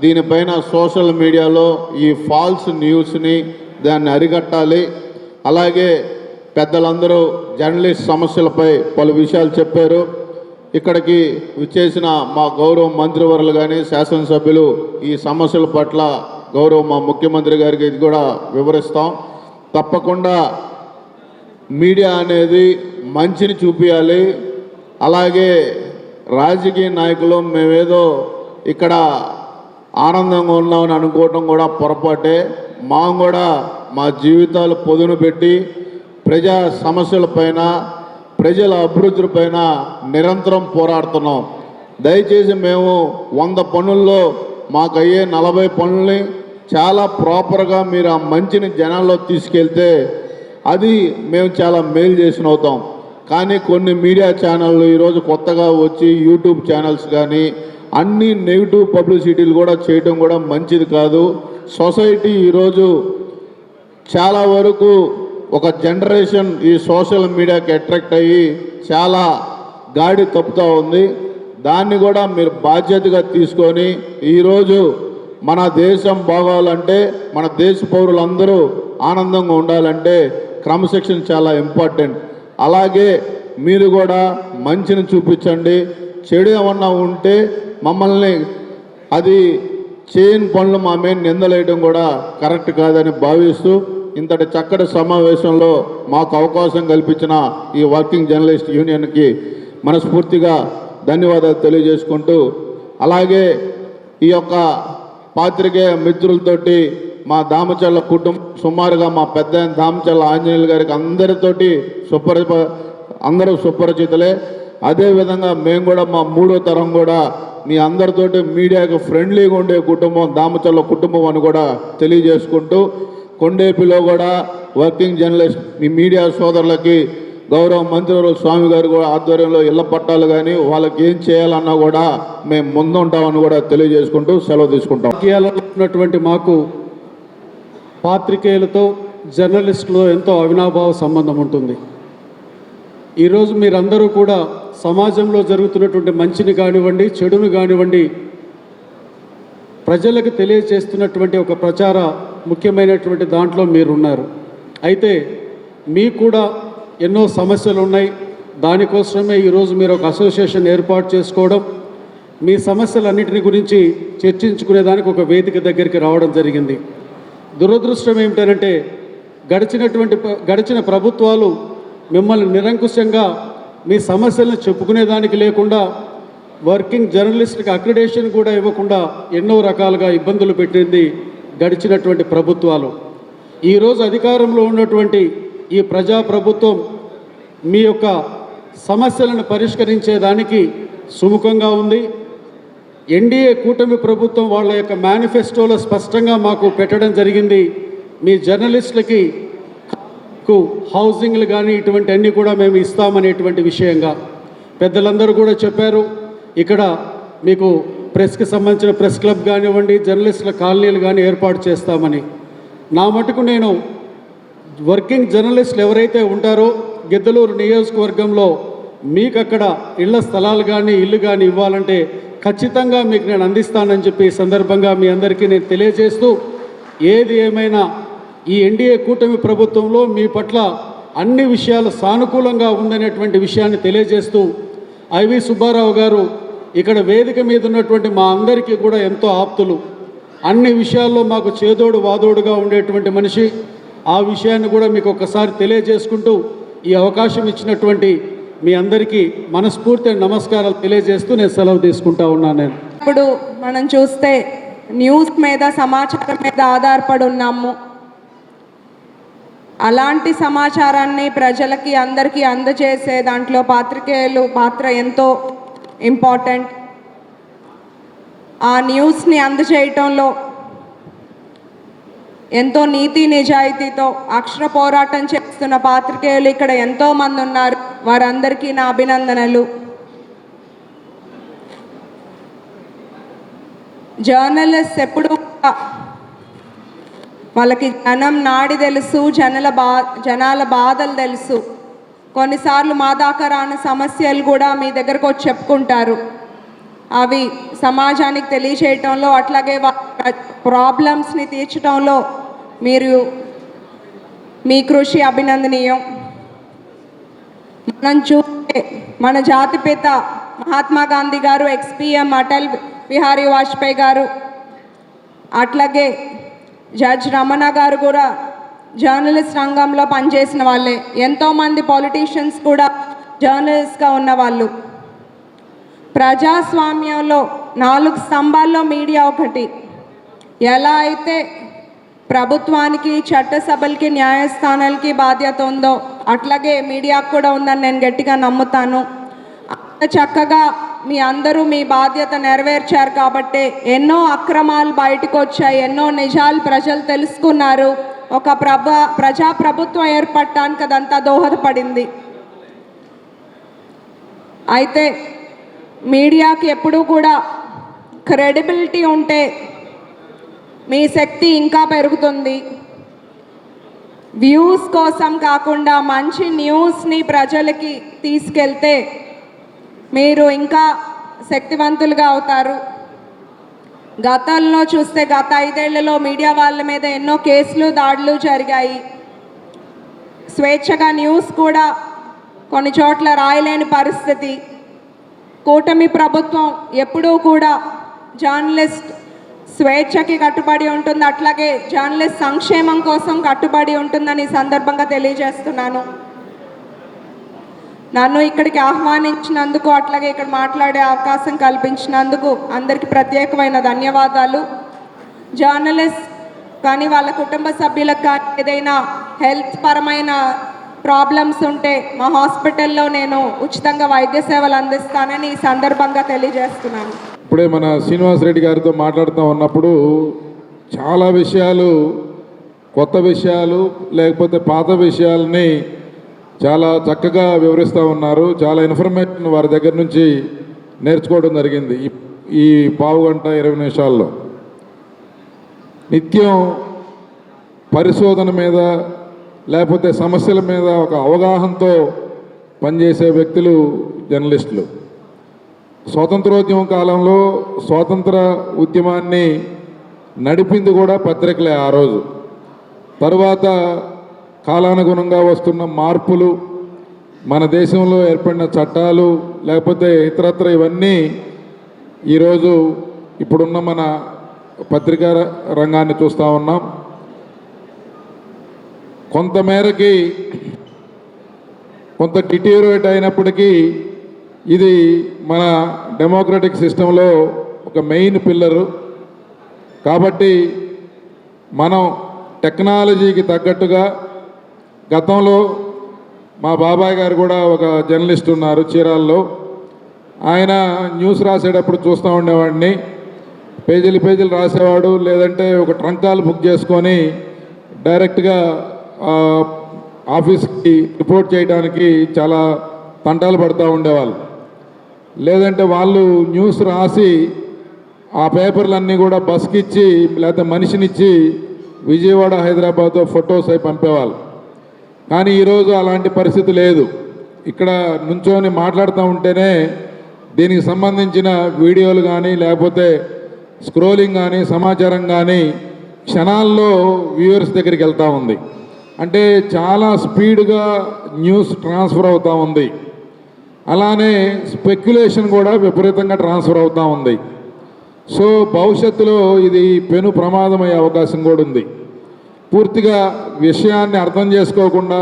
దీనిపైన సోషల్ మీడియాలో ఈ ఫాల్స్ న్యూస్ని దాన్ని అరికట్టాలి. అలాగే పెద్దలందరూ జర్నలిస్ట్ సమస్యలపై పలు విషయాలు చెప్పారు. ఇక్కడికి విచ్చేసిన మా గౌరవ మంత్రివర్యులు కానీ శాసనసభ్యులు ఈ సమస్యల పట్ల గౌరవ మా ముఖ్యమంత్రి గారికి ఇది కూడా వివరిస్తాం. తప్పకుండా మీడియా అనేది మంచిని చూపించాలి. అలాగే రాజకీయ నాయకులు మేమేదో ఇక్కడ ఆనందంగా ఉన్నామని అనుకోవటం కూడా పొరపాటే. మాకు కూడా మా జీవితాలు పొదును పెట్టి ప్రజా సమస్యలపైన, ప్రజల అభివృద్ధిపైన నిరంతరం పోరాడుతున్నాం. దయచేసి మేము 100 పనుల్లో మాకు అయ్యే 40 పనుల్ని చాలా ప్రాపర్గా మీరు ఆ మంచిని జనాల్లో తీసుకెళ్తే అది మేము చాలా మేలు చేసిన అవుతాం. కానీ కొన్ని మీడియా ఛానళ్ళు ఈరోజు కొత్తగా వచ్చి యూట్యూబ్ ఛానల్స్ కానీ అన్ని నెగిటివ్ పబ్లిసిటీలు కూడా చేయడం కూడా మంచిది కాదు. సొసైటీ ఈరోజు చాలా వరకు ఒక జనరేషన్ ఈ సోషల్ మీడియాకి అట్రాక్ట్ అయ్యి చాలా గాడి తప్పుతూ ఉంది. దాన్ని కూడా మీరు బాధ్యతగా తీసుకొని ఈరోజు మన దేశం బాగోవాలంటే, మన దేశ పౌరులందరూ ఆనందంగా ఉండాలంటే క్రమశిక్షణ చాలా ఇంపార్టెంట్. అలాగే మీరు కూడా మంచిని చూపించండి. చెడు ఏమన్నా ఉంటే మమ్మల్ని అది చేయని పనులు మా మీద నిందలేయడం కూడా కరెక్ట్ కాదని భావిస్తూ ఇంతటి చక్కటి సమావేశంలో మాకు అవకాశం కల్పించిన ఈ వర్కింగ్ జర్నలిస్ట్ యూనియన్కి మనస్ఫూర్తిగా ధన్యవాదాలు తెలియజేసుకుంటూ, అలాగే ఈ యొక్క పాత్రికేయ మిత్రులతోటి మా దామచర్ల కుటుంబం సుమారుగా మా పెద్ద దామచర్ల ఆంజనేయులు గారికి అందరూ సుపరిచితులే. అదేవిధంగా మేము కూడా మా మూడో తరం కూడా మీ అందరితోటి మీడియాకు ఫ్రెండ్లీగా ఉండే కుటుంబం దామచర్ల కుటుంబం అని కూడా తెలియజేసుకుంటూ, కొండేపిలో కూడా వర్కింగ్ జర్నలిస్ట్ మీ మీడియా సోదరులకి గౌరవ మంత్రివర్యులు స్వామి గారు కూడా ఆధ్వర్యంలో ఇళ్ల పట్టాలు కానీ వాళ్ళకి ఏం చేయాలన్నా కూడా మేము ముందుంటామని కూడా తెలియజేసుకుంటూ సెలవు తీసుకుంటాం. రాజకీయాలలో ఉన్నటువంటి మాకు పాత్రికేయులతో జర్నలిస్టులతో ఎంతో అవినాభావ సంబంధం ఉంటుంది. ఈరోజు మీరందరూ కూడా సమాజంలో జరుగుతున్నటువంటి మంచిని కానివ్వండి, చెడును కానివ్వండి, ప్రజలకు తెలియజేస్తున్నటువంటి ఒక ప్రచార ముఖ్యమైనటువంటి దాంట్లో మీరున్నారు. అయితే మీకు కూడా ఎన్నో సమస్యలు ఉన్నాయి. దానికోసమే ఈరోజు మీరు ఒక అసోసియేషన్ ఏర్పాటు చేసుకోవడం, మీ సమస్యలన్నింటిని గురించి చర్చించుకునేదానికి ఒక వేదిక దగ్గరికి రావడం జరిగింది. దురదృష్టం ఏమిటంటే గడిచిన ప్రభుత్వాలు మిమ్మల్ని నిరంకుశంగా మీ సమస్యలను చెప్పుకునేదానికి లేకుండా, వర్కింగ్ జర్నలిస్ట్కి అక్రిడేషన్ కూడా ఇవ్వకుండా ఎన్నో రకాలుగా ఇబ్బందులు పెట్టింది గడిచినటువంటి ప్రభుత్వాలు. ఈరోజు అధికారంలో ఉన్నటువంటి ఈ ప్రజాప్రభుత్వం మీ యొక్క సమస్యలను పరిష్కరించేదానికి సుముఖంగా ఉంది. ఎన్డీఏ కూటమి ప్రభుత్వం వాళ్ళ యొక్క మేనిఫెస్టోలో స్పష్టంగా మాకు పెట్టడం జరిగింది, మీ జర్నలిస్టులకి హౌసింగ్లు కానీ ఇటువంటి అన్నీ కూడా మేము ఇస్తామనేటువంటి విషయంగా పెద్దలందరూ కూడా చెప్పారు. ఇక్కడ మీకు ప్రెస్కి సంబంధించిన ప్రెస్ క్లబ్ కానివ్వండి, జర్నలిస్టుల కాలనీలు కానీ ఏర్పాటు చేస్తామని. నా మటుకు నేను వర్కింగ్ జర్నలిస్టులు ఎవరైతే ఉంటారో గిద్దలూరు నియోజకవర్గంలో మీకు అక్కడ ఇళ్ల స్థలాలు కానీ ఇల్లు కానీ ఇవ్వాలంటే ఖచ్చితంగా మీకు నేను అందిస్తానని చెప్పి ఈ సందర్భంగా మీ అందరికీ నేను తెలియజేస్తూ, ఏది ఏమైనా ఈ ఎన్డీఏ కూటమి ప్రభుత్వంలో మీ పట్ల అన్ని విషయాలు సానుకూలంగా ఉందనేటువంటి విషయాన్ని తెలియజేస్తూ, ఐవి సుబ్బారావు గారు ఇక్కడ వేదిక మీద ఉన్నటువంటి మా అందరికీ కూడా ఎంతో ఆప్తులు, అన్ని విషయాల్లో మాకు చేదోడు వాదోడుగా ఉండేటువంటి మనిషి. ఆ విషయాన్ని కూడా మీకు ఒక్కసారి తెలియజేసుకుంటూ ఈ అవకాశం ఇచ్చినటువంటి మీ అందరికీ మనస్ఫూర్తి నమస్కారాలు తెలియజేస్తూ నేను సెలవు తీసుకుంటా ఉన్నాను. నేను ఇప్పుడు మనం చూస్తే న్యూస్ మీద, సమాచారం మీద ఆధారపడి ఉన్నాము. అలాంటి సమాచారాన్ని ప్రజలకి అందరికీ అందజేసే దాంట్లో పాత్రికేయులు పాత్ర ఎంతో ఇంపార్టెంట్. ఆ న్యూస్ని అందజేయటంలో ఎంతో నీతి నిజాయితీతో అక్షర పోరాటం చేస్తున్న పాత్రికేయులు ఇక్కడ ఎంతోమంది ఉన్నారు. వారందరికీ నా అభినందనలు. జర్నలిస్ట్ ఎప్పుడు వాళ్ళకి జనం నాడి తెలుసు, జనాల బాధలు తెలుసు. కొన్నిసార్లు మా దాకా రాని సమస్యలు కూడా మీ దగ్గరకు వచ్చి చెప్పుకుంటారు. అవి సమాజానికి తెలియచేయటంలో, అట్లాగే ప్రాబ్లమ్స్ని తీర్చడంలో మీ కృషి అభినందనీయం. మనం చూస్తే మన జాతిపిత మహాత్మా గాంధీ గారు, ఎక్స్పీఎం అటల్ బిహారీ వాజ్పేయి గారు, అట్లాగే జడ్జ్ రమణ గారు కూడా జర్నలిస్ట్ రంగంలో పనిచేసిన వాళ్ళే. ఎంతోమంది పొలిటీషియన్స్ కూడా జర్నలిస్ట్గా ఉన్నవాళ్ళు. ప్రజాస్వామ్యంలో 4 స్తంభాల్లో మీడియా ఒకటి. ఎలా అయితే ప్రభుత్వానికి, చట్టసభలకి, న్యాయస్థానాలకి బాధ్యత ఉందో అట్లాగే మీడియాకు కూడా ఉందని నేను గట్టిగా నమ్ముతాను. అంత చక్కగా మీ అందరూ మీ బాధ్యత నెరవేర్చారు కాబట్టి ఎన్నో అక్రమాలు బయటకు వచ్చాయి, ఎన్నో నిజాలు ప్రజలు తెలుసుకున్నారు. ఒక ప్రజాప్రభుత్వం ఏర్పడటానికి అదంతా దోహదపడింది. అయితే మీడియాకి ఎప్పుడూ కూడా క్రెడిబిలిటీ ఉంటే మీ శక్తి ఇంకా పెరుగుతుంది. వ్యూస్ కోసం కాకుండా మంచి న్యూస్ని ప్రజలకి తీసుకెళ్తే మీరు ఇంకా శక్తివంతులుగా అవుతారు. గతంలో చూస్తే గత 5 ఏళ్లలో మీడియా వాళ్ళ మీద ఎన్నో కేసులు దాడులు జరిగాయి. స్వేచ్ఛగా న్యూస్ కూడా కొన్ని చోట్ల రాయలేని పరిస్థితి. కూటమి ప్రభుత్వం ఎప్పుడూ కూడా జర్నలిస్ట్ స్వేచ్ఛకి కట్టుబడి ఉంటుంది, అట్లాగే జర్నలిస్ట్ సంక్షేమం కోసం కట్టుబడి ఉంటుందని ఈ సందర్భంగా తెలియజేస్తున్నాను. నన్ను ఇక్కడికి ఆహ్వానించినందుకు, అట్లాగే ఇక్కడ మాట్లాడే అవకాశం కల్పించినందుకు అందరికీ ప్రత్యేకమైన ధన్యవాదాలు. జర్నలిస్ట్ కానీ వాళ్ళ కుటుంబ సభ్యులకు కానీ ఏదైనా హెల్త్ పరమైన ప్రాబ్లమ్స్ ఉంటే మా హాస్పిటల్లో నేను ఉచితంగా వైద్య సేవలు అందిస్తానని ఈ సందర్భంగా తెలియజేస్తున్నాను. ఇప్పుడే మన శ్రీనివాస్ రెడ్డి గారితో మాట్లాడుతూ ఉన్నప్పుడు చాలా విషయాలు, కొత్త విషయాలు లేకపోతే పాత విషయాలని చాలా చక్కగా వివరిస్తూ ఉన్నారు. చాలా ఇన్ఫర్మేషన్ వారి దగ్గర నుంచి నేర్చుకోవడం జరిగింది ఈ పావు గంట 20 నిమిషాల్లో. నిత్యం పరిశోధన మీద లేకపోతే సమస్యల మీద ఒక అవగాహనతో పనిచేసే వ్యక్తులు జర్నలిస్టులు. స్వాతంత్రోద్యమం కాలంలో స్వాతంత్ర ఉద్యమాన్ని నడిపింది కూడా పత్రికలే ఆ రోజు. తరువాత కాలానుగుణంగా వస్తున్న మార్పులు, మన దేశంలో ఏర్పడిన చట్టాలు లేకపోతే ఇతరత్ర ఇవన్నీ ఈరోజు ఇప్పుడున్న మన పత్రికా రంగాన్ని చూస్తూ ఉన్నాం. కొంతమేరకి కొంత డిటీరియేట్ అయినప్పటికీ ఇది మన డెమోక్రటిక్ సిస్టంలో ఒక మెయిన్ పిల్లరు. కాబట్టి మనం టెక్నాలజీకి తగ్గట్టుగా, గతంలో మా బాబాయ్ గారు కూడా ఒక జర్నలిస్ట్ ఉన్నారు చీరాల్లో. ఆయన న్యూస్ రాసేటప్పుడు చూస్తూ ఉండేవాడిని. పేజీలు రాసేవాడు, లేదంటే ఒక ట్రంకాలు బుక్ చేసుకొని డైరెక్ట్గా ఆఫీస్కి రిపోర్ట్ చేయడానికి చాలా తంటాలు పడుతూ ఉండేవాళ్ళు. లేదంటే వాళ్ళు న్యూస్ రాసి ఆ పేపర్లన్నీ కూడా బస్కి ఇచ్చి లేకపోతే మనిషినిచ్చి విజయవాడ, హైదరాబాద్తో ఫొటోస్ అయి పంపేవాళ్ళు. కానీ ఈరోజు అలాంటి పరిస్థితి లేదు. ఇక్కడ నుంచొని మాట్లాడుతూ ఉంటేనే దీనికి సంబంధించిన వీడియోలు కానీ లేకపోతే స్క్రోలింగ్ కానీ సమాచారం కానీ క్షణాల్లో వ్యూవర్స్ దగ్గరికి వెళ్తూ ఉంది. అంటే చాలా స్పీడ్గా న్యూస్ ట్రాన్స్ఫర్ అవుతూ ఉంది. అలానే స్పెక్యులేషన్ కూడా విపరీతంగా ట్రాన్స్ఫర్ అవుతూ ఉంది. సో భవిష్యత్తులో ఇది పెను ప్రమాదమయ్యే అవకాశం కూడా ఉంది. పూర్తిగా విషయాన్ని అర్థం చేసుకోకుండా,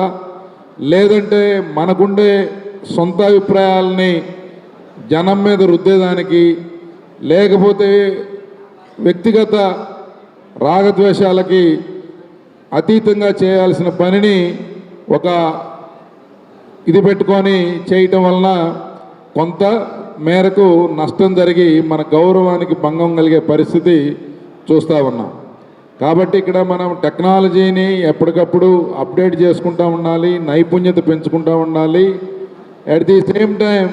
లేదంటే మనకుండే సొంత అభిప్రాయాలని జనం మీద రుద్దేదానికి, లేకపోతే వ్యక్తిగత రాగద్వేషాలకి అతీతంగా చేయాల్సిన పనిని ఒక ఇది పెట్టుకొని చేయటం వలన కొంత మేరకు నష్టం జరిగి మన గౌరవానికి భంగం కలిగే పరిస్థితి చూస్తూ ఉన్నాం. కాబట్టి ఇక్కడ మనం టెక్నాలజీని ఎప్పటికప్పుడు అప్డేట్ చేసుకుంటూ ఉండాలి, నైపుణ్యత పెంచుకుంటూ ఉండాలి. అట్ ది సేమ్ టైం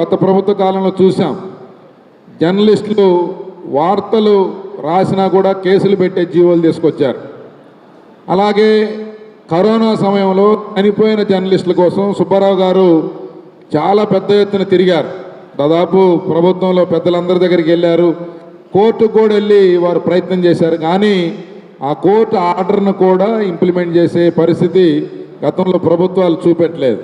గత ప్రభుత్వ కాలంలో చూసాం, జర్నలిస్టులు వార్తలు రాసినా కూడా కేసులు పెట్టే జీవోలు తీసుకొచ్చారు. అలాగే కరోనా సమయంలో చనిపోయిన జర్నలిస్టుల కోసం సుబ్బారావు గారు చాలా పెద్ద ఎత్తున తిరిగారు. దాదాపు ప్రభుత్వంలో పెద్దలందరి దగ్గరికి వెళ్ళారు, కోర్టుకు కూడా వెళ్ళి వారు ప్రయత్నం చేశారు. కానీ ఆ కోర్టు ఆర్డర్ను కూడా ఇంప్లిమెంట్ చేసే పరిస్థితి గతంలో ప్రభుత్వాలు చూపెట్టలేదు.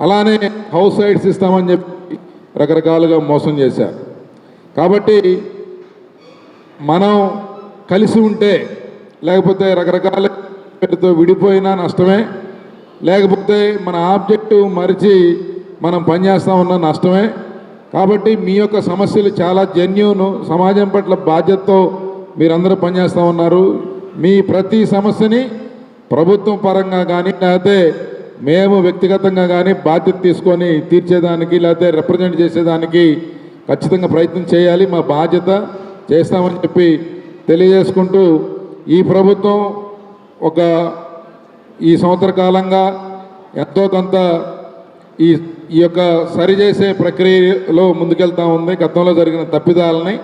అలానే హౌస్ సైట్స్ ఇస్తామని చెప్పి రకరకాలుగా మోసం చేశారు. కాబట్టి మనం కలిసి ఉంటే, లేకపోతే రకరకాల పేరుతో విడిపోయినా నష్టమే, లేకపోతే మన ఆబ్జెక్టివ్ మరిచి మనం పనిచేస్తూ ఉన్న నష్టమే. కాబట్టి మీ యొక్క సమస్యలు చాలా జెన్యూన్, సమాజం పట్ల బాధ్యతతో మీరందరూ పనిచేస్తూ ఉన్నారు. మీ ప్రతి సమస్యని ప్రభుత్వం పరంగా కానీ లేకపోతే మేము వ్యక్తిగతంగా కానీ బాధ్యత తీసుకొని తీర్చేదానికి లేకపోతే రిప్రజెంట్ చేసేదానికి ఖచ్చితంగా ప్రయత్నం చేయాలి. మా బాధ్యత చేస్తామని చెప్పి తెలియజేసుకుంటూ, ఈ ప్రభుత్వం ఈ సంవత్సర కాలంగా ఎంతో కొంత ఈ యొక్క సరిచేసే ప్రక్రియలో ముందుకెళ్తా ఉంది. గతంలో జరిగిన తప్పిదాలని,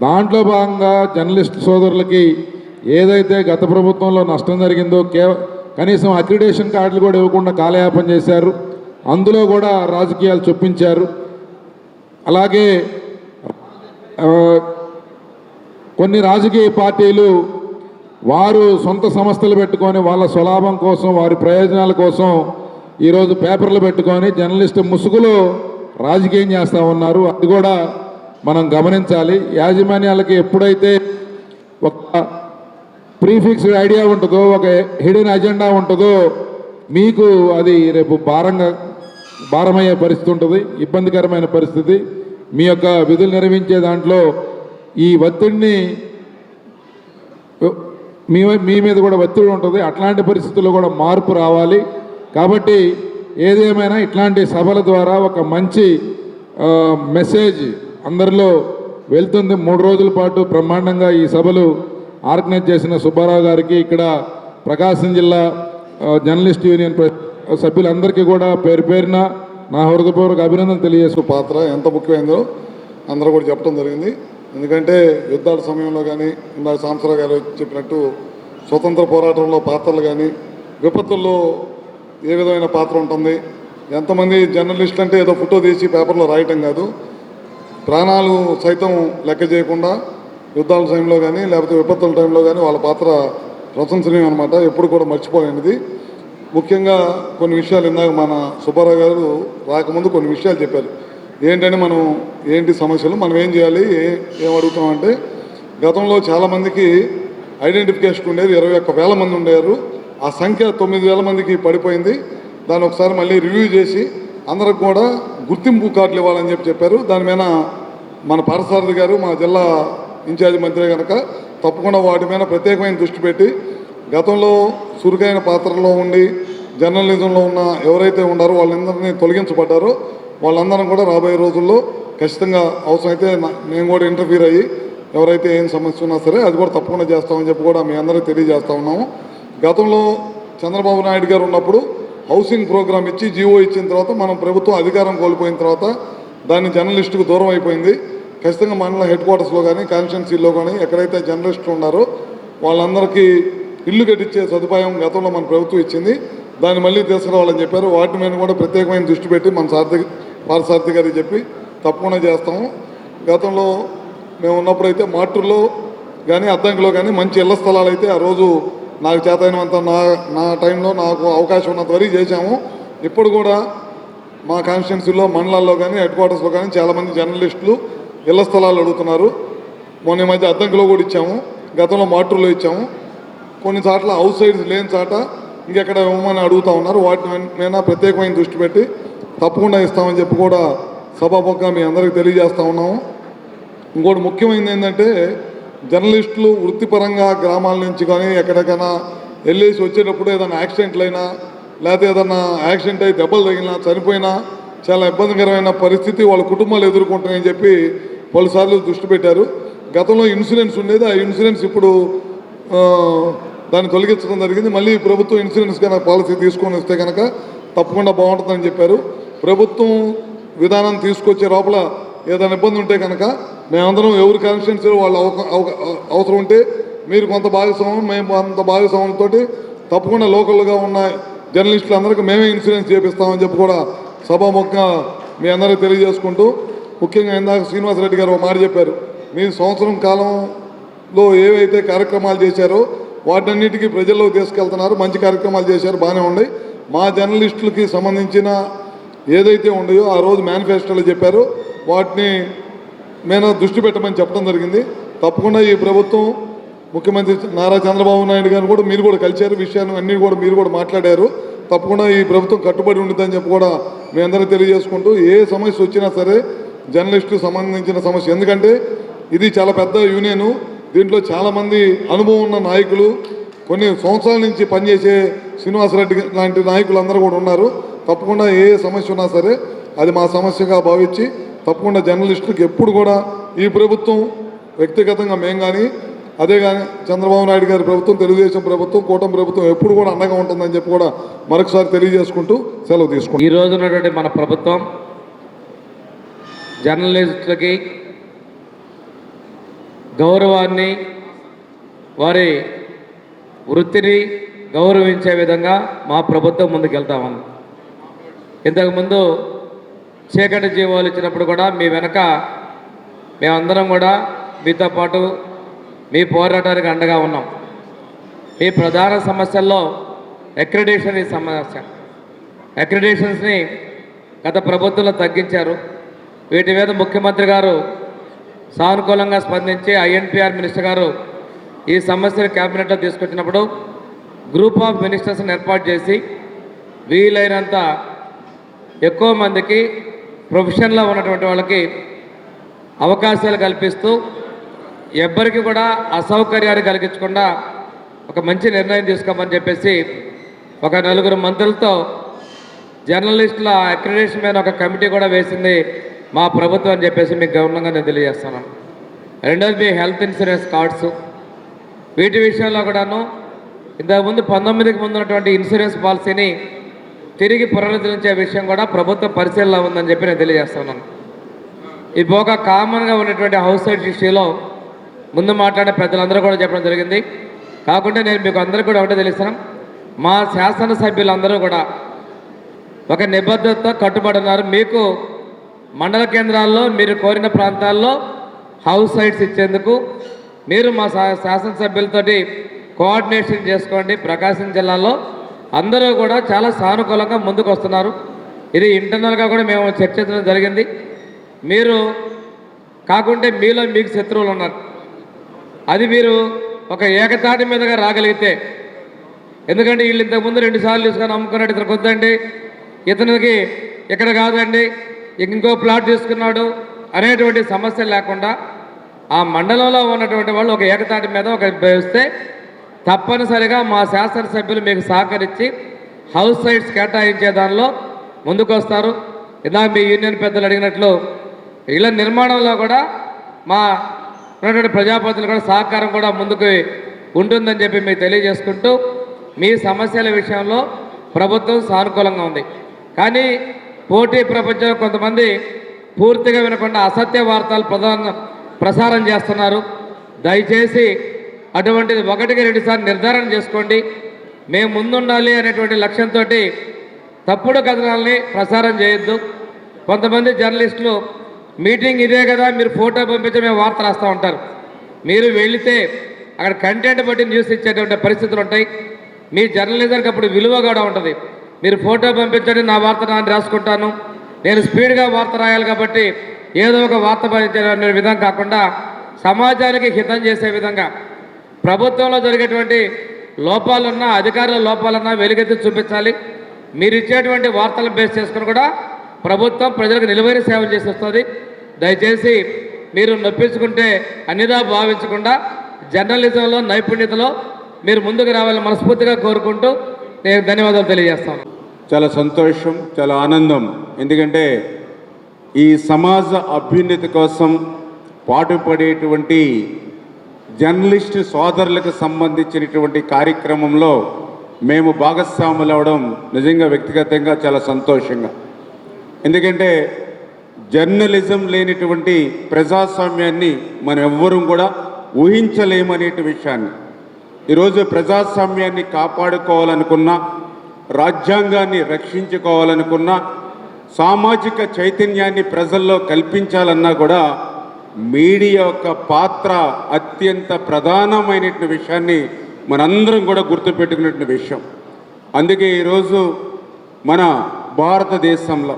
దాంట్లో భాగంగా జర్నలిస్ట్ సోదరులకి ఏదైతే గత ప్రభుత్వంలో నష్టం జరిగిందో కనీసం అక్రిడేషన్ కార్డులు కూడా ఇవ్వకుండా కాలయాపన చేశారు. అందులో కూడా రాజకీయాలు చొప్పించారు. అలాగే కొన్ని రాజకీయ పార్టీలు వారు సొంత సంస్థలు పెట్టుకొని వాళ్ళ స్వలాభం కోసం, వారి ప్రయోజనాల కోసం ఈరోజు పేపర్లు పెట్టుకొని జర్నలిస్టు ముసుగులో రాజకీయం చేస్తూ ఉన్నారు. అది కూడా మనం గమనించాలి. యాజమాన్యాలకి ఎప్పుడైతే ఒక ప్రీఫిక్స్డ్ ఐడియా ఉంటుందో, ఒక హిడెన్ అజెండా ఉంటుందో, మీకు అది రేపు భారమయ్యే పరిస్థితి ఉంటుంది, ఇబ్బందికరమైన పరిస్థితి. మీ యొక్క విధులు నిర్వహించే దాంట్లో ఈ ఒత్తిడిని మీ మీద కూడా ఒత్తిడి ఉంటుంది. అట్లాంటి పరిస్థితుల్లో కూడా మార్పు రావాలి. కాబట్టి ఏదేమైనా ఇట్లాంటి సభల ద్వారా ఒక మంచి మెసేజ్ అందరిలో వెళ్తుంది. 3 రోజుల పాటు బ్రహ్మాండంగా ఈ సభలు ఆర్గనైజ్ చేసిన సుబ్బారావు గారికి, ఇక్కడ ప్రకాశం జిల్లా జర్నలిస్ట్ యూనియన్ సభ్యులందరికీ కూడా పేరు పేరున నా హృదయపూర్వక అభినందన తెలియజేస్తూ పాత్ర ఎంత ముఖ్యమైందో అందరూ కూడా చెప్పడం జరిగింది. ఎందుకంటే యుద్ధాల సమయంలో కానీ, ఇందాక సాంబశివరావు గారు చెప్పినట్టు స్వతంత్ర పోరాటంలో పాత్రలు కానీ, విపత్తుల్లో ఏ విధమైన పాత్ర ఉంటుంది. ఎంతమంది జర్నలిస్టులు అంటే ఏదో ఫోటో తీసి పేపర్లో రాయటం కాదు, ప్రాణాలు సైతం లెక్క చేయకుండా యుద్ధాల టైంలో కానీ లేకపోతే విపత్తుల టైంలో కానీ వాళ్ళ పాత్ర ప్రశంసనీయం అనమాట. ఎప్పుడు కూడా మర్చిపోలేనిది. ముఖ్యంగా కొన్ని విషయాలు ఇందాక మన సుబ్బారావు గారు రాకముందు కొన్ని విషయాలు చెప్పారు. ఏంటంటే మనం ఏంటి సమస్యలు, మనం ఏం చేయాలి, ఏం అడుగుతున్నామంటే, గతంలో చాలామందికి ఐడెంటిఫికేషన్ ఉండేది 21,000 మంది ఉండేవారు. ఆ సంఖ్య 9,000 మందికి పడిపోయింది. దాన్ని ఒకసారి మళ్ళీ రివ్యూ చేసి అందరికి కూడా గుర్తింపు కార్డులు ఇవ్వాలని చెప్పారు. దాని మీద మన పార్థసారథి గారు మా జిల్లా ఇన్ఛార్జి మంత్రి కనుక తప్పకుండా వాటి మీద ప్రత్యేకమైన దృష్టి పెట్టి, గతంలో చురుకైన పాత్రలో ఉండి జర్నలిజంలో ఉన్న ఎవరైతే ఉన్నారో వాళ్ళందరినీ తొలగించబడ్డారో వాళ్ళందరం కూడా రాబోయే రోజుల్లో ఖచ్చితంగా అవసరమైతే మేము కూడా ఇంటర్ఫీర్ అయ్యి ఎవరైతే ఏం సమస్య ఉన్నా సరే అది కూడా తప్పకుండా చేస్తామని చెప్పి కూడా మీ అందరికీ తెలియజేస్తా ఉన్నాము. గతంలో చంద్రబాబు నాయుడు గారు ఉన్నప్పుడు హౌసింగ్ ప్రోగ్రామ్ ఇచ్చి జీవో ఇచ్చిన తర్వాత మనం ప్రభుత్వం అధికారం కోల్పోయిన తర్వాత దాన్ని జర్నలిస్టుకు దూరం అయిపోయింది. ఖచ్చితంగా మండల హెడ్ క్వార్టర్స్లో కానీ కాన్స్టిట్యున్సీలో కానీ ఎక్కడైతే జర్నలిస్టులు ఉన్నారో వాళ్ళందరికీ ఇల్లు కట్టించే సదుపాయం గతంలో మన ప్రభుత్వం ఇచ్చింది. దాన్ని మళ్ళీ తీసుకురావాలని చెప్పారు. వాటి మీద కూడా ప్రత్యేకమైన దృష్టి పెట్టి మన పార్థసారథి గారికి చెప్పి తప్పకుండా చేస్తాము. గతంలో మేము ఉన్నప్పుడైతే మాటూరులో కానీ అద్దంకిలో కానీ మంచి ఇళ్ల స్థలాలు అయితే ఆ రోజు నాకు చేతైనంత నా టైంలో నాకు అవకాశం ఉన్నంత వరకు చేశాము. ఇప్పుడు కూడా మా కాన్స్టిట్యున్సీలో మండలాల్లో కానీ హెడ్ క్వార్టర్స్లో కానీ చాలామంది జర్నలిస్టులు ఇళ్ల స్థలాలు అడుగుతున్నారు. మొన్న మధ్య అద్దంకిలో కూడా ఇచ్చాము, గతంలో మాటూరులో ఇచ్చాము. కొన్ని చోట్ల హౌస్ సైడ్స్ లేని చోట ఇంకెక్కడ ఇవ్వమని అడుగుతూ ఉన్నారు. వాటి మీద ప్రత్యేకమైన దృష్టి పెట్టి తప్పకుండా ఇస్తామని చెప్పి కూడా సభాముఖంగా మీ అందరికీ తెలియజేస్తూ ఉన్నాము. ఇంకోటి ముఖ్యమైనది ఏంటంటే, జర్నలిస్టులు వృత్తిపరంగా గ్రామాల నుంచి కానీ ఎక్కడికైనా వెళ్ళేసి వచ్చేటప్పుడు ఏదైనా యాక్సిడెంట్లు అయినా లేకపోతే ఏదైనా యాక్సిడెంట్ అయి దెబ్బలు తగిలినా చనిపోయినా చాలా ఇబ్బందికరమైన పరిస్థితి వాళ్ళ కుటుంబాలు ఎదుర్కొంటాయని చెప్పి పలుసార్లు దృష్టి పెట్టారు. గతంలో ఇన్సూరెన్స్ ఉండేది, ఆ ఇన్సూరెన్స్ ఇప్పుడు దాన్ని తొలగించడం జరిగింది. మళ్ళీ ప్రభుత్వం ఇన్సూరెన్స్ కనుక పాలసీ తీసుకొని వస్తే కనుక తప్పకుండా బాగుంటుందని చెప్పారు. ప్రభుత్వం విధానం తీసుకొచ్చే లోపల ఏదైనా ఇబ్బంది ఉంటే కనుక మేమందరం ఎవరి కాన్స్టిట్యున్సీలో వాళ్ళు అవసరం ఉంటే మీరు కొంత భాగస్వామ్యం, మేము కొంత భాగస్వామ్యంతో తప్పకుండా లోకల్గా ఉన్న జర్నలిస్టులు అందరికీ మేమే ఇన్సూరెన్స్ చేపిస్తామని చెప్పి కూడా సభాముఖంగా మీ అందరికీ తెలియజేసుకుంటూ, ముఖ్యంగా ఇందాక శ్రీనివాసరెడ్డి గారు ఒక మాట చెప్పారు. మీరు సంవత్సరం కాలంలో ఏవైతే కార్యక్రమాలు చేశారో వాటన్నిటికీ ప్రజల్లోకి తీసుకెళ్తున్నారు, మంచి కార్యక్రమాలు చేశారు, బాగానే ఉన్నాయి. మా జర్నలిస్టులకి సంబంధించిన ఏదైతే ఉన్నాయో ఆ రోజు మేనిఫెస్టోలో చెప్పారో వాటిని మేము దృష్టి పెట్టమని చెప్పడం జరిగింది. తప్పకుండా ఈ ప్రభుత్వం ముఖ్యమంత్రి నారా చంద్రబాబు నాయుడు గారు కూడా మీరు కూడా కలిశారు, విషయాన్ని అన్నీ కూడా మీరు కూడా మాట్లాడారు. తప్పకుండా ఈ ప్రభుత్వం కట్టుబడి ఉంటుందని చెప్పి కూడా మీ అందరికీ తెలియజేసుకుంటూ, ఏ సమస్య వచ్చినా సరే జర్నలిస్టుకు సంబంధించిన సమస్య, ఎందుకంటే ఇది చాలా పెద్ద యూనియను, దీంట్లో చాలామంది అనుభవం ఉన్న నాయకులు, కొన్ని సంవత్సరాల నుంచి పనిచేసే శ్రీనివాసరెడ్డి లాంటి నాయకులు అందరూ కూడా ఉన్నారు. తప్పకుండా ఏ సమస్య ఉన్నా సరే అది మా సమస్యగా భావించి తప్పకుండా జర్నలిస్టులకు ఎప్పుడు కూడా ఈ ప్రభుత్వం వ్యక్తిగతంగా మేము కానీ అదే కానీ చంద్రబాబు నాయుడు గారి ప్రభుత్వం, తెలుగుదేశం ప్రభుత్వం, కూటమి ప్రభుత్వం ఎప్పుడు కూడా అండగా ఉంటుందని చెప్పి కూడా మరొకసారి తెలియజేసుకుంటూ సెలవు తీసుకుంటాం. ఈ రోజు ఉన్నటువంటి మన ప్రభుత్వం జర్నలిస్టులకి గౌరవాన్ని, వారి వృత్తిని గౌరవించే విధంగా మా ప్రభుత్వం ముందుకెళ్తామని. ఇంతకుముందు చీకటి జీవాలు ఇచ్చినప్పుడు కూడా మీ వెనక మేమందరం కూడా మీతో పాటు మీ పోరాటానికి అండగా ఉన్నాం. మీ ప్రధాన సమస్యల్లో అక్రిడేషన్ ఈ సమస్య. అక్రిడేషన్స్ని గత ప్రభుత్వంలో తగ్గించారు. వీటి మీద ముఖ్యమంత్రి గారు సానుకూలంగా స్పందించి ఐఎన్పిఆర్ మినిస్టర్ గారు ఈ సమస్యను క్యాబినెట్లో తీసుకొచ్చినప్పుడు గ్రూప్ ఆఫ్ మినిస్టర్స్ని ఏర్పాటు చేసి వీలైనంత ఎక్కువ మందికి ప్రొఫెషన్లో ఉన్నటువంటి వాళ్ళకి అవకాశాలు కల్పిస్తూ ఎవ్వరికి కూడా అసౌకర్యాన్ని కలిగించకుండా ఒక మంచి నిర్ణయం తీసుకోమని చెప్పేసి ఒక 4 మంత్రులతో జర్నలిస్టుల అక్రిడేషన్ మీద ఒక కమిటీ కూడా వేసింది మా ప్రభుత్వం అని చెప్పేసి మీకు గౌరవంగా నేను తెలియజేస్తున్నాను. రెండోది మీ హెల్త్ ఇన్సూరెన్స్ కార్డ్స్. వీటి విషయంలో కూడాను ఇంతకుముందు 19కి ముందు ఉన్నటువంటి ఇన్సూరెన్స్ పాలసీని తిరిగి పునరుద్ధరించే విషయం కూడా ప్రభుత్వ పరిశీలనలో ఉందని చెప్పి నేను తెలియజేస్తున్నాను. ఈ పోక కామన్గా ఉన్నటువంటి హౌస్ సైడ్ ఇష్యూలో ముందు మాట్లాడే పెద్దలందరూ కూడా చెప్పడం జరిగింది. కాకుండా నేను మీకు అందరికీ కూడా ఒకటే తెలుస్తాను, మా శాసనసభ్యులందరూ కూడా ఒక నిబద్ధతతో కట్టుబడి ఉన్నారు. మీకు మండల కేంద్రాల్లో మీరు కోరిన ప్రాంతాల్లో హౌస్ సైట్స్ ఇచ్చేందుకు మీరు మా శాసనసభ్యులతోటి కోఆర్డినేషన్ చేసుకోండి. ప్రకాశం జిల్లాలో అందరూ కూడా చాలా సానుకూలంగా ముందుకు వస్తున్నారు. ఇది ఇంటర్నల్గా కూడా మేము చర్చించడం జరిగింది. మీరు కాకుంటే మీలో మీకు శత్రువులు ఉన్నారు. అది మీరు ఒక ఏకతాటి మీదుగా రాగలిగితే, ఎందుకంటే వీళ్ళు ఇంతకుముందు 2 సార్లు తీసుకొని అమ్ముకున్నాడు, ఇతనికి వద్దండి, ఇతనికి ఇక్కడ కాదండి, ఇంకో ప్లాట్ తీసుకున్నాడు అనేటువంటి సమస్య లేకుండా ఆ మండలంలో ఉన్నటువంటి వాళ్ళు ఒక ఏకతాటి మీద ఒక వేస్తే తప్పనిసరిగా మా శాసనసభ్యులు మీకు సహకరించి హౌస్ సైట్స్ కేటాయించే దానిలో ముందుకు వస్తారు. ఇందాక మీ యూనియన్ పెద్దలు అడిగినట్లు ఇళ్ళ నిర్మాణంలో కూడా మా ఉన్నటువంటి ప్రజాప్రతినిధులు కూడా సహకారం కూడా ముందుకు ఉంటుందని చెప్పి మీకు తెలియజేసుకుంటూ, మీ సమస్యల విషయంలో ప్రభుత్వం సానుకూలంగా ఉంది. కానీ పోటీ ప్రపంచంలో కొంతమంది పూర్తిగా వినకుండా అసత్య వార్తలు ప్రసారం చేస్తున్నారు. దయచేసి అటువంటిది 1-2 సార్లు నిర్ధారణ చేసుకోండి. మేము ముందుండాలి అనేటువంటి లక్ష్యంతో తప్పుడు కథనాలని ప్రసారం చేయొద్దు. కొంతమంది జర్నలిస్టులు మీటింగ్ ఇదే కదా, మీరు ఫోటో పంపించి మేము వార్త రాస్తూ ఉంటారు. మీరు వెళితే అక్కడ కంటెంట్ బట్టి న్యూస్ ఇచ్చేటువంటి పరిస్థితులు ఉంటాయి. మీ జర్నలిజంకి అప్పుడు విలువ కూడా ఉంటుంది. మీరు ఫోటో పంపించండి, నా వార్త నేను రాసుకుంటాను, నేను స్పీడ్గా వార్త రాయాలి కాబట్టి ఏదో ఒక వార్త పంపించే విధంగా కాకుండా సమాజానికి హితం చేసే విధంగా ప్రభుత్వంలో జరిగేటువంటి లోపాలున్నా, అధికారుల లోపాలన్నా వెలుగెత్తి చూపించాలి. మీరు ఇచ్చేటువంటి వార్తలను బేస్ చేసుకుని కూడా ప్రభుత్వం ప్రజలకు నిలువైన సేవలు చేసి వస్తుంది. దయచేసి మీరు నొప్పించుకుంటే అన్నిదా భావించకుండా జర్నలిజంలో నైపుణ్యతలో మీరు ముందుకు రావాలని మనస్ఫూర్తిగా కోరుకుంటూ నేను ధన్యవాదాలు తెలియజేస్తాను. చాలా సంతోషం, చాలా ఆనందం. ఎందుకంటే ఈ సమాజ అభ్యున్నతి కోసం పాటుపడేటువంటి జర్నలిస్టు సోదరులకు సంబంధించినటువంటి కార్యక్రమంలో మేము భాగస్వాములు అవడం నిజంగా వ్యక్తిగతంగా చాలా సంతోషంగా. ఎందుకంటే జర్నలిజం లేనిటువంటి ప్రజాస్వామ్యాన్ని మనం ఎవ్వరూ కూడా ఊహించలేమనే విషయాన్ని, ఈరోజు ప్రజాస్వామ్యాన్ని కాపాడుకోవాలనుకున్నా, రాజ్యాంగాన్ని రక్షించుకోవాలనుకున్నా, సామాజిక చైతన్యాన్ని ప్రజల్లో కల్పించాలన్నా కూడా మీడియా యొక్క పాత్ర అత్యంత ప్రధానమైన విషయాన్ని మనందరం కూడా గుర్తుపెట్టుకునే విషయం. అందుకే ఈరోజు మన భారతదేశంలో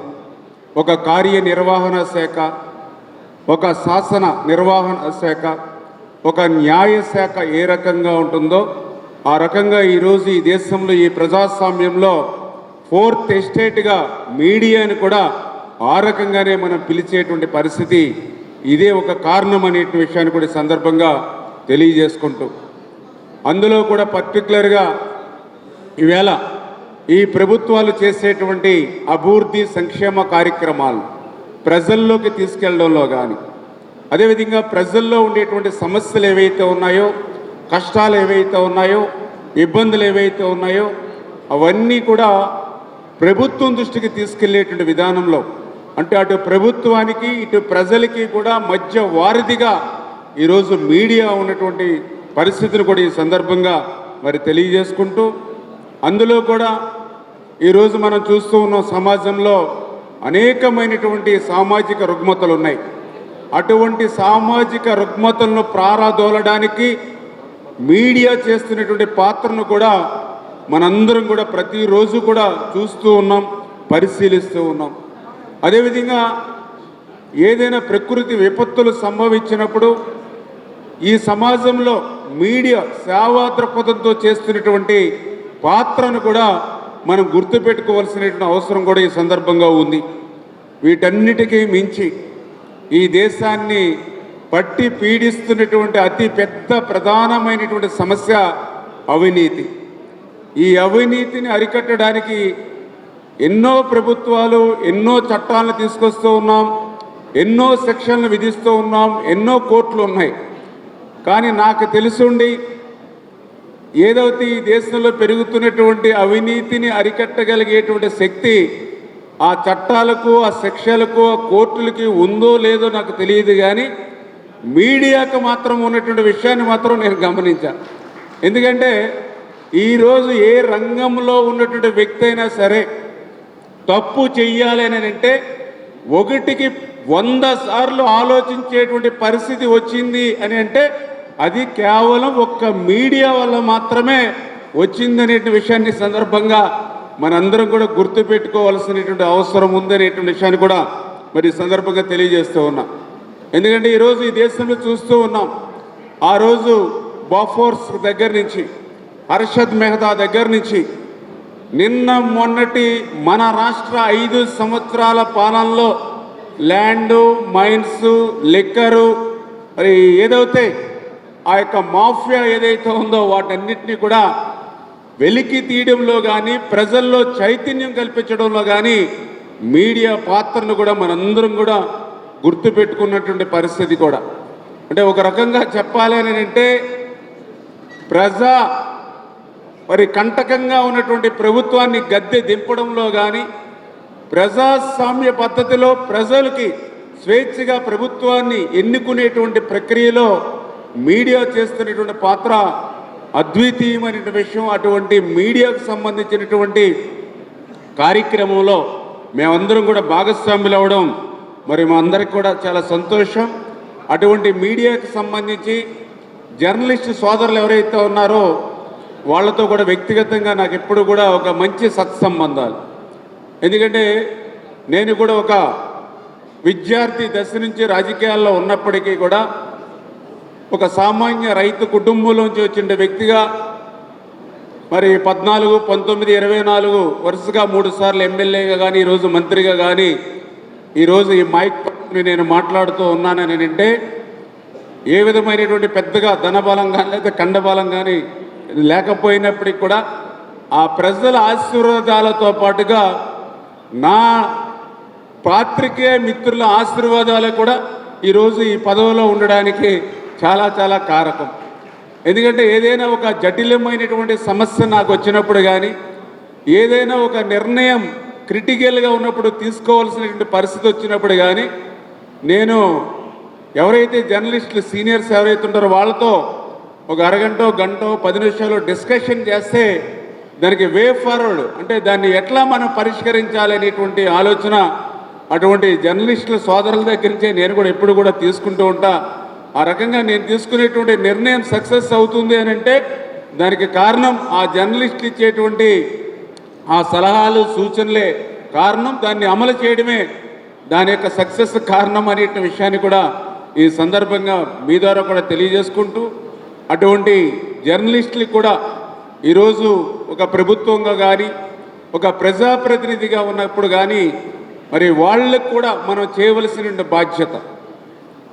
ఒక కార్యనిర్వహణ శాఖ, ఒక శాసన నిర్వహణ శాఖ, ఒక న్యాయ శాఖ ఏ రకంగా ఉంటుందో ఆ రకంగా ఈరోజు ఈ దేశంలో ఈ ప్రజాస్వామ్యంలో 4th ఎస్టేట్గా మీడియాని కూడా ఆ రకంగానే మనం పిలిచేటువంటి పరిస్థితి ఇదే ఒక కారణం అనే విషయాన్ని కూడా సందర్భంగా తెలియజేసుకుంటూ, అందులో కూడా పర్టికులర్గా ఈవేళ ఈ ప్రభుత్వాలు చేసేటువంటి అభివృద్ధి సంక్షేమ కార్యక్రమాలు ప్రజల్లోకి తీసుకెళ్లడంలో కానీ, అదేవిధంగా ప్రజల్లో ఉండేటువంటి సమస్యలు ఏవైతే ఉన్నాయో, కష్టాలు ఏవైతే ఉన్నాయో, ఇబ్బందులు ఏవైతే ఉన్నాయో అవన్నీ కూడా ప్రభుత్వం దృష్టికి తీసుకెళ్లేటువంటి విధానంలో, అంటే అటు ప్రభుత్వానికి ఇటు ప్రజలకి కూడా మధ్య వారధిగా ఈరోజు మీడియా ఉన్నటువంటి పరిస్థితిని కూడా ఈ సందర్భంగా మరి తెలియజేసుకుంటూ, అందులో కూడా ఈరోజు మనం చూస్తూ ఉన్న సమాజంలో అనేకమైనటువంటి సామాజిక రుగ్మతలు ఉన్నాయి. అటువంటి సామాజిక రుగ్మతలను ప్రారదోలడానికి మీడియా చేస్తున్నటువంటి పాత్రను కూడా మనందరం కూడా ప్రతిరోజు కూడా చూస్తూ ఉన్నాం, పరిశీలిస్తూ ఉన్నాం. అదేవిధంగా ఏదైనా ప్రకృతి విపత్తులు సంభవించినప్పుడు ఈ సమాజంలో మీడియా సేవా దృక్పథంతో చేస్తున్నటువంటి పాత్రను కూడా మనం గుర్తుపెట్టుకోవాల్సినటువంటి అవసరం కూడా ఈ సందర్భంగా ఉంది. వీటన్నిటికీ మించి ఈ దేశాన్ని పట్టి పీడిస్తున్నటువంటి అతి పెద్ద ప్రధానమైనటువంటి సమస్య అవినీతి. ఈ అవినీతిని అరికట్టడానికి ఎన్నో ప్రభుత్వాలు ఎన్నో చట్టాలను తీసుకొస్తూ ఉన్నాం, ఎన్నో సెక్షన్లు విధిస్తూ ఉన్నాం, ఎన్నో కోర్టులు ఉన్నాయి. కానీ నాకు తెలుసుండి ఏదైతే ఈ దేశంలో పెరుగుతున్నటువంటి అవినీతిని అరికట్టగలిగేటువంటి శక్తి ఆ చట్టాలకు, ఆ శిక్షలకు, ఆ కోర్టులకి ఉందో లేదో నాకు తెలియదు. కానీ మీడియాకు మాత్రం ఉన్నటువంటి విషయాన్ని మాత్రం నేను గమనించాను. ఎందుకంటే ఈరోజు ఏ రంగంలో ఉన్నటువంటి వ్యక్తి అయినా సరే తప్పు చెయ్యాలి అని అంటే 1కి 100 సార్లు ఆలోచించేటువంటి పరిస్థితి వచ్చింది అని అంటే అది కేవలం ఒక్క మీడియా వల్ల మాత్రమే వచ్చిందనే విషయాన్ని సందర్భంగా మనందరం కూడా గుర్తుపెట్టుకోవాల్సినటువంటి అవసరం ఉందనేటువంటి విషయాన్ని కూడా మరి సందర్భంగా తెలియజేస్తూ ఉన్నాం. ఎందుకంటే ఈరోజు ఈ దేశంలో చూస్తూ ఉన్నాం, ఆ రోజు బాఫోర్స్ దగ్గర నుంచి, హర్షద్ మెహతా దగ్గర నుంచి, నిన్న మొన్నటి మన రాష్ట్ర 5 సంవత్సరాల పాలనలో ల్యాండు, మైన్స్, లిక్కరు, మరి ఏదైతే ఆ యొక్క మాఫియా ఏదైతే ఉందో వాటన్నిటినీ కూడా వెలికి తీయడంలో కానీ, ప్రజల్లో చైతన్యం కల్పించడంలో కానీ మీడియా పాత్రను కూడా మనందరం కూడా గుర్తుపెట్టుకున్నటువంటి పరిస్థితి కూడా. అంటే ఒక రకంగా చెప్పాలి అని అంటే ప్రజా మరి కంటకంగా ఉన్నటువంటి ప్రభుత్వాన్ని గద్దె దింపడంలో కానీ, ప్రజాస్వామ్య పద్ధతిలో ప్రజలకి స్వేచ్ఛగా ప్రభుత్వాన్ని ఎన్నుకునేటువంటి ప్రక్రియలో మీడియా చేస్తున్నటువంటి పాత్ర అద్వితీయమైన విషయం. అటువంటి మీడియాకు సంబంధించినటువంటి కార్యక్రమంలో మేమందరం కూడా భాగస్వాములు అవ్వడం మరి మా అందరికి కూడా చాలా సంతోషం. అటువంటి మీడియాకు సంబంధించి జర్నలిస్ట్ సోదరులు ఎవరైతే ఉన్నారో వాళ్ళతో కూడా వ్యక్తిగతంగా నాకు ఎప్పుడు కూడా ఒక మంచి సత్సంబంధాలు. ఎందుకంటే నేను కూడా ఒక విద్యార్థి దశ నుంచి రాజకీయాల్లో ఉన్నప్పటికీ కూడా ఒక సామాన్య రైతు కుటుంబంలోంచి వచ్చిన వ్యక్తిగా మరి 14, 19, 24 వరుసగా 3 సార్లు ఎమ్మెల్యేగా కానీ, ఈరోజు మంత్రిగా కానీ, ఈరోజు ఈ మైక్ నేను మాట్లాడుతూ ఉన్నానని అంటే ఏ విధమైనటువంటి పెద్దగా ధనబలం కానీ లేదా కండబలం కానీ లేకపోయినప్పటికీ కూడా ఆ ప్రజల ఆశీర్వాదాలతో పాటుగా నా పాత్రికేయ మిత్రుల ఆశీర్వాదాలు కూడా ఈరోజు ఈ పదవిలో ఉండడానికి చాలా చాలా కారకం. ఎందుకంటే ఏదైనా ఒక జటిలమైనటువంటి సమస్య నాకు వచ్చినప్పుడు కానీ, ఏదైనా ఒక నిర్ణయం క్రిటికల్గా ఉన్నప్పుడు తీసుకోవాల్సినటువంటి పరిస్థితి వచ్చినప్పుడు కానీ నేను ఎవరైతే జర్నలిస్టులు సీనియర్స్ ఎవరైతే ఉంటారో వాళ్ళతో ఒక అరగంట, గంట, 10 నిమిషాలు డిస్కషన్ చేస్తే దానికి వే ఫార్వర్డ్ అంటే దాన్ని ఎట్లా మనం పరిష్కరించాలి అనేటువంటి ఆలోచన అటువంటి జర్నలిస్టుల సోదరుల దగ్గర నుంచే నేను కూడా ఎప్పుడు కూడా తీసుకుంటూ ఉంటా. ఆ రకంగా నేను తీసుకునేటువంటి నిర్ణయం సక్సెస్ అవుతుంది అని అంటే దానికి కారణం ఆ జర్నలిస్టులు ఇచ్చేటువంటి ఆ సలహాలు, సూచనలే కారణం. దాన్ని అమలు చేయడమే దాని యొక్క సక్సెస్ కారణం అనే విషయాన్ని కూడా ఈ సందర్భంగా మీ ద్వారా కూడా తెలియజేసుకుంటూ, అటువంటి జర్నలిస్టులకు కూడా ఈరోజు ఒక ప్రభుత్వంగా కానీ, ఒక ప్రజాప్రతినిధిగా ఉన్నప్పుడు కానీ మరి వాళ్ళకు కూడా మనం చేయవలసిన బాధ్యత.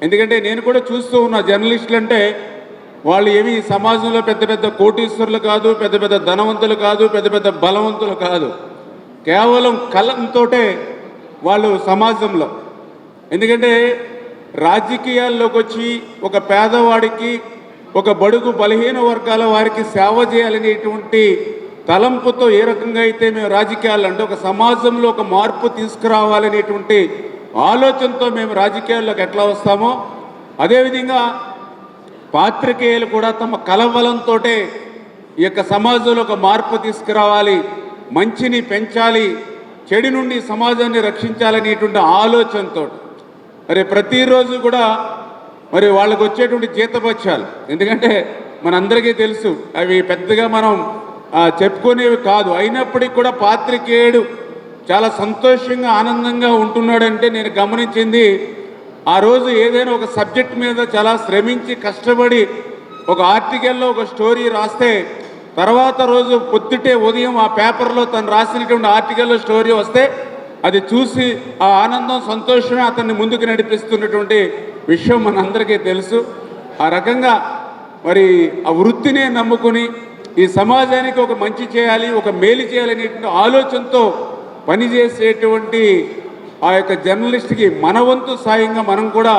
ఎందుకంటే నేను కూడా చూస్తూ ఉన్న జర్నలిస్టులు అంటే వాళ్ళు ఏమి సమాజంలో పెద్ద పెద్ద కోటీశ్వరులు కాదు, పెద్ద పెద్ద ధనవంతులు కాదు, పెద్ద పెద్ద బలవంతులు కాదు. కేవలం కలంతోటే వాళ్ళు సమాజంలో, ఎందుకంటే రాజకీయాల్లోకి వచ్చి ఒక పేదవాడికి, ఒక బడుగు బలహీన వర్గాల వారికి సేవ చేయాలనేటువంటి తలంపుతో ఏ రకంగా అయితే మేము రాజకీయాలు అంటే ఒక సమాజంలో ఒక మార్పు తీసుకురావాలనేటువంటి ఆలోచనతో మేము రాజకీయాల్లోకి ఎట్లా వస్తామో అదేవిధంగా పాత్రికేయులు కూడా తమ కలబలంతో ఈ యొక్క సమాజంలో ఒక మార్పు తీసుకురావాలి, మంచిని పెంచాలి, చెడు నుండి సమాజాన్ని రక్షించాలనేటువంటి ఆలోచనతో మరి ప్రతిరోజు కూడా మరి వాళ్ళకు వచ్చేటువంటి జీతభత్యాలు, ఎందుకంటే మనందరికీ తెలుసు అవి పెద్దగా మనం చెప్పుకునేవి కాదు, అయినప్పటికీ కూడా పాత్రికేయుడు చాలా సంతోషంగా ఆనందంగా ఉంటున్నాడంటే నేను గమనించింది ఆ రోజు ఏదైనా ఒక సబ్జెక్ట్ మీద చాలా శ్రమించి కష్టపడి ఒక ఆర్టికల్లో ఒక స్టోరీ రాస్తే తర్వాత రోజు పొద్దుటే ఉదయం ఆ పేపర్లో తను రాసినటువంటి ఆర్టికల్లో స్టోరీ వస్తే అది చూసి ఆ ఆనందం సంతోషమే అతన్ని ముందుకు నడిపిస్తున్నటువంటి విషయం మనందరికీ తెలుసు. ఆ రకంగా మరి ఆ వృత్తినే నమ్ముకుని ఈ సమాజానికి ఒక మంచి చేయాలి, ఒక మేలు చేయాలనేటువంటి ఆలోచనతో పనిచేసేటువంటి ఆ యొక్క జర్నలిస్ట్కి మన వంతు సాయంగా మనం కూడా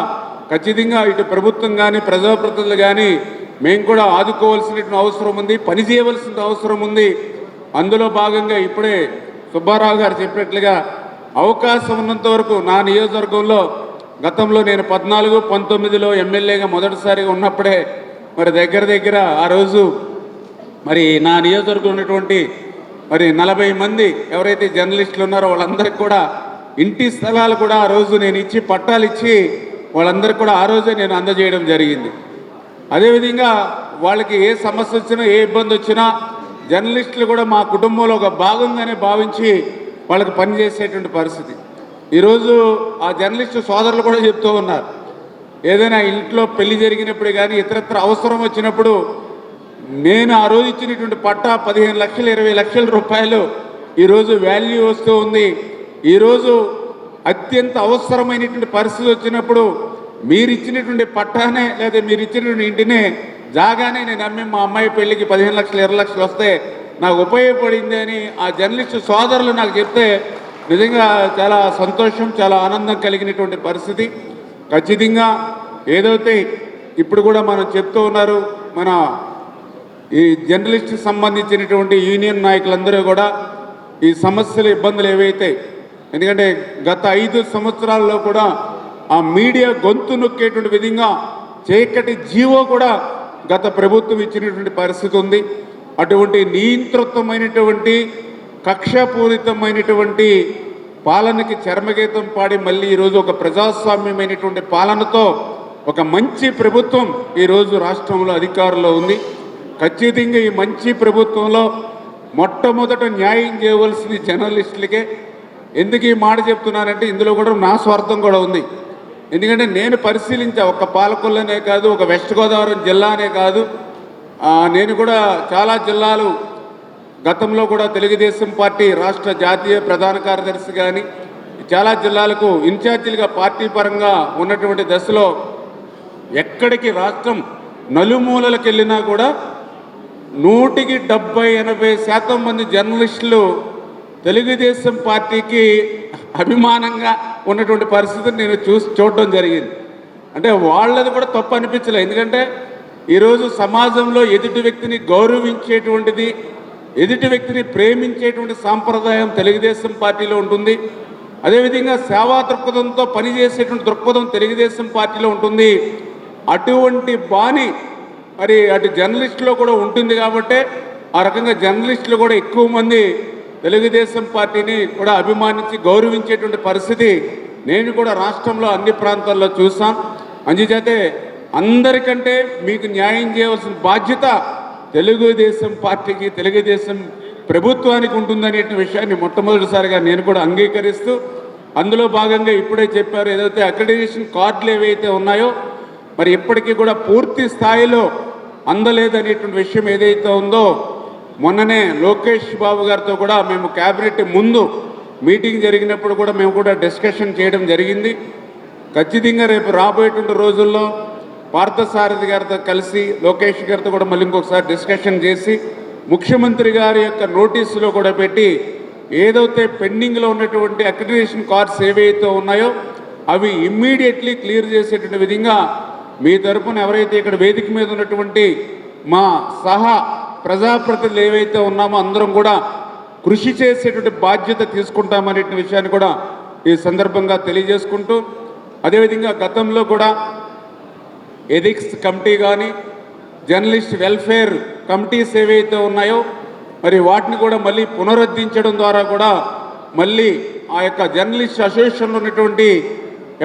ఖచ్చితంగా ఇటు ప్రభుత్వం కానీ ప్రజాప్రతినిధులు కానీ మేము కూడా ఆదుకోవాల్సినటువంటి అవసరం ఉంది, పని చేయవలసిన అవసరం ఉంది. అందులో భాగంగా ఇప్పుడే సుబ్బారావు గారు చెప్పినట్లుగా అవకాశం ఉన్నంత వరకు నా నియోజకవర్గంలో గతంలో నేను 14-19లో ఎమ్మెల్యేగా మొదటిసారిగా ఉన్నప్పుడే మరి దగ్గర ఆ రోజు మరి నా నియోజకవర్గంలో ఉన్నటువంటి మరి 40 మంది ఎవరైతే జర్నలిస్టులు ఉన్నారో వాళ్ళందరికీ కూడా ఇంటి స్థలాలు కూడా ఆ రోజు నేను ఇచ్చి పట్టాలు ఇచ్చి వాళ్ళందరికీ కూడా ఆ రోజే నేను అందజేయడం జరిగింది. అదేవిధంగా వాళ్ళకి ఏ సమస్య వచ్చినా ఏ ఇబ్బంది వచ్చినా జర్నలిస్టులు కూడా మా కుటుంబంలో ఒక భాగంగానే భావించి వాళ్ళకి పనిచేసేటువంటి పరిస్థితి. ఈరోజు ఆ జర్నలిస్టు సోదరులు కూడా చెప్తూ ఉన్నారు, ఏదైనా ఇంట్లో పెళ్లి జరిగినప్పుడు కానీ ఇతరత్ర అవసరం వచ్చినప్పుడు నేను ఆ రోజు ఇచ్చినటువంటి పట్టా 15 లక్షలు 20 లక్షల రూపాయలు ఈరోజు వాల్యూ వస్తూ ఉంది. ఈరోజు అత్యంత అవసరమైనటువంటి పరిస్థితి వచ్చినప్పుడు మీరు ఇచ్చినటువంటి పట్టానే లేదా మీరు ఇచ్చినటువంటి ఇంటినే జాగానే నేను అమ్మి మా అమ్మాయి పెళ్లికి 15 లక్షలు 20 లక్షలు వస్తే నాకు ఉపయోగపడింది అని ఆ జర్నలిస్టు సోదరులు నాకు చెప్తే నిజంగా చాలా సంతోషం, చాలా ఆనందం కలిగినటువంటి పరిస్థితి. ఖచ్చితంగా ఏదైతే ఇప్పుడు కూడా మనం చెప్తూ ఉన్నారు మన ఈ జర్నలిస్ట్కి సంబంధించినటువంటి యూనియన్ నాయకులందరూ కూడా ఈ సమస్యలు ఇబ్బందులు ఏవైతే, ఎందుకంటే గత 5 సంవత్సరాల్లో కూడా ఆ మీడియా గొంతు నొక్కేటువంటి విధంగా చీకటి జీవో కూడా గత ప్రభుత్వం ఇచ్చినటువంటి పరిస్థితి ఉంది. అటువంటి నియంతృత్వమైనటువంటి కక్షపూరితమైనటువంటి పాలనకి చర్మగీతం పాడి మళ్ళీ ఈరోజు ఒక ప్రజాస్వామ్యమైనటువంటి పాలనతో ఒక మంచి ప్రభుత్వం ఈరోజు రాష్ట్రంలో అధికారంలో ఉంది. ఖచ్చితంగా ఈ మంచి ప్రభుత్వంలో మొట్టమొదట న్యాయం చేయవలసింది జర్నలిస్టులకే. ఎందుకు ఈ మాట చెప్తున్నానంటే ఇందులో కూడా నా స్వార్థం కూడా ఉంది. ఎందుకంటే నేను పరిశీలించా, ఒక పాలకొల్లునే కాదు, ఒక వెస్ట్ గోదావరి జిల్లానే కాదు, నేను కూడా చాలా జిల్లాలు గతంలో కూడా తెలుగుదేశం పార్టీ రాష్ట్ర జాతీయ ప్రధాన కార్యదర్శి కానీ చాలా జిల్లాలకు ఇన్ఛార్జీలుగా పార్టీ పరంగా ఉన్నటువంటి దశలో ఎక్కడికి రాష్ట్రం నలుమూలలకు వెళ్ళినా కూడా 100కి 70-80% మంది జర్నలిస్టులు తెలుగుదేశం పార్టీకి అభిమానంగా ఉన్నటువంటి పరిస్థితిని నేను చూడడం జరిగింది. అంటే వాళ్ళది కూడా తప్పు అనిపించలేదు, ఎందుకంటే ఈరోజు సమాజంలో ఎదుటి వ్యక్తిని గౌరవించేటువంటిది, ఎదుటి వ్యక్తిని ప్రేమించేటువంటి సాంప్రదాయం తెలుగుదేశం పార్టీలో ఉంటుంది. అదేవిధంగా సేవా దృక్పథంతో పనిచేసేటువంటి దృక్పథం తెలుగుదేశం పార్టీలో ఉంటుంది. అటువంటి బాణి మరి అటు జర్నలిస్టులో కూడా ఉంటుంది. కాబట్టి ఆ రకంగా జర్నలిస్టులు కూడా ఎక్కువ మంది తెలుగుదేశం పార్టీని కూడా అభిమానించి గౌరవించేటువంటి పరిస్థితి నేను కూడా రాష్ట్రంలో అన్ని ప్రాంతాల్లో చూసాను. అందుచేతే అందరికంటే మీకు న్యాయం చేయవలసిన బాధ్యత తెలుగుదేశం పార్టీకి, తెలుగుదేశం ప్రభుత్వానికి ఉంటుందనే విషయాన్ని మొట్టమొదటిసారిగా నేను కూడా అంగీకరిస్తూ, అందులో భాగంగా ఇప్పుడే చెప్పారు ఏదైతే అక్రెడిటేషన్ కార్డులు ఏవైతే ఉన్నాయో మరి ఇప్పటికీ కూడా పూర్తి స్థాయిలో అందలేదనేటువంటి విషయం ఏదైతే ఉందో మొన్ననే లోకేష్ బాబు గారితో కూడా మేము క్యాబినెట్ ముందు మీటింగ్ జరిగినప్పుడు కూడా మేము కూడా డిస్కషన్ చేయడం జరిగింది. ఖచ్చితంగా రేపు రాబోయేటువంటి రోజుల్లో పార్థసారథి గారితో కలిసి లోకేష్ గారితో కూడా మళ్ళీ ఇంకొకసారి డిస్కషన్ చేసి ముఖ్యమంత్రి గారి యొక్క నోటీసులో కూడా పెట్టి ఏదైతే పెండింగ్లో ఉన్నటువంటి అక్రిడిటేషన్ కార్డ్స్ ఏవైతే ఉన్నాయో అవి ఇమ్మీడియట్లీ క్లియర్ చేసేటువంటి విధంగా మీ తరపున ఎవరైతే ఇక్కడ వేదిక మీద ఉన్నటువంటి మా సహా ప్రజాప్రతినిధులు ఏవైతే ఉన్నామో అందరం కూడా కృషి చేసేటువంటి బాధ్యత తీసుకుంటామనే విషయాన్ని కూడా ఈ సందర్భంగా తెలియజేసుకుంటూ, అదేవిధంగా గతంలో కూడా ఎథిక్స్ కమిటీ కానీ జర్నలిస్ట్ వెల్ఫేర్ కమిటీస్ ఏవైతే ఉన్నాయో మరి వాటిని కూడా మళ్ళీ పునరుద్ధరించడం ద్వారా కూడా మళ్ళీ ఆ యొక్క జర్నలిస్ట్ అసోసియేషన్లో ఉన్నటువంటి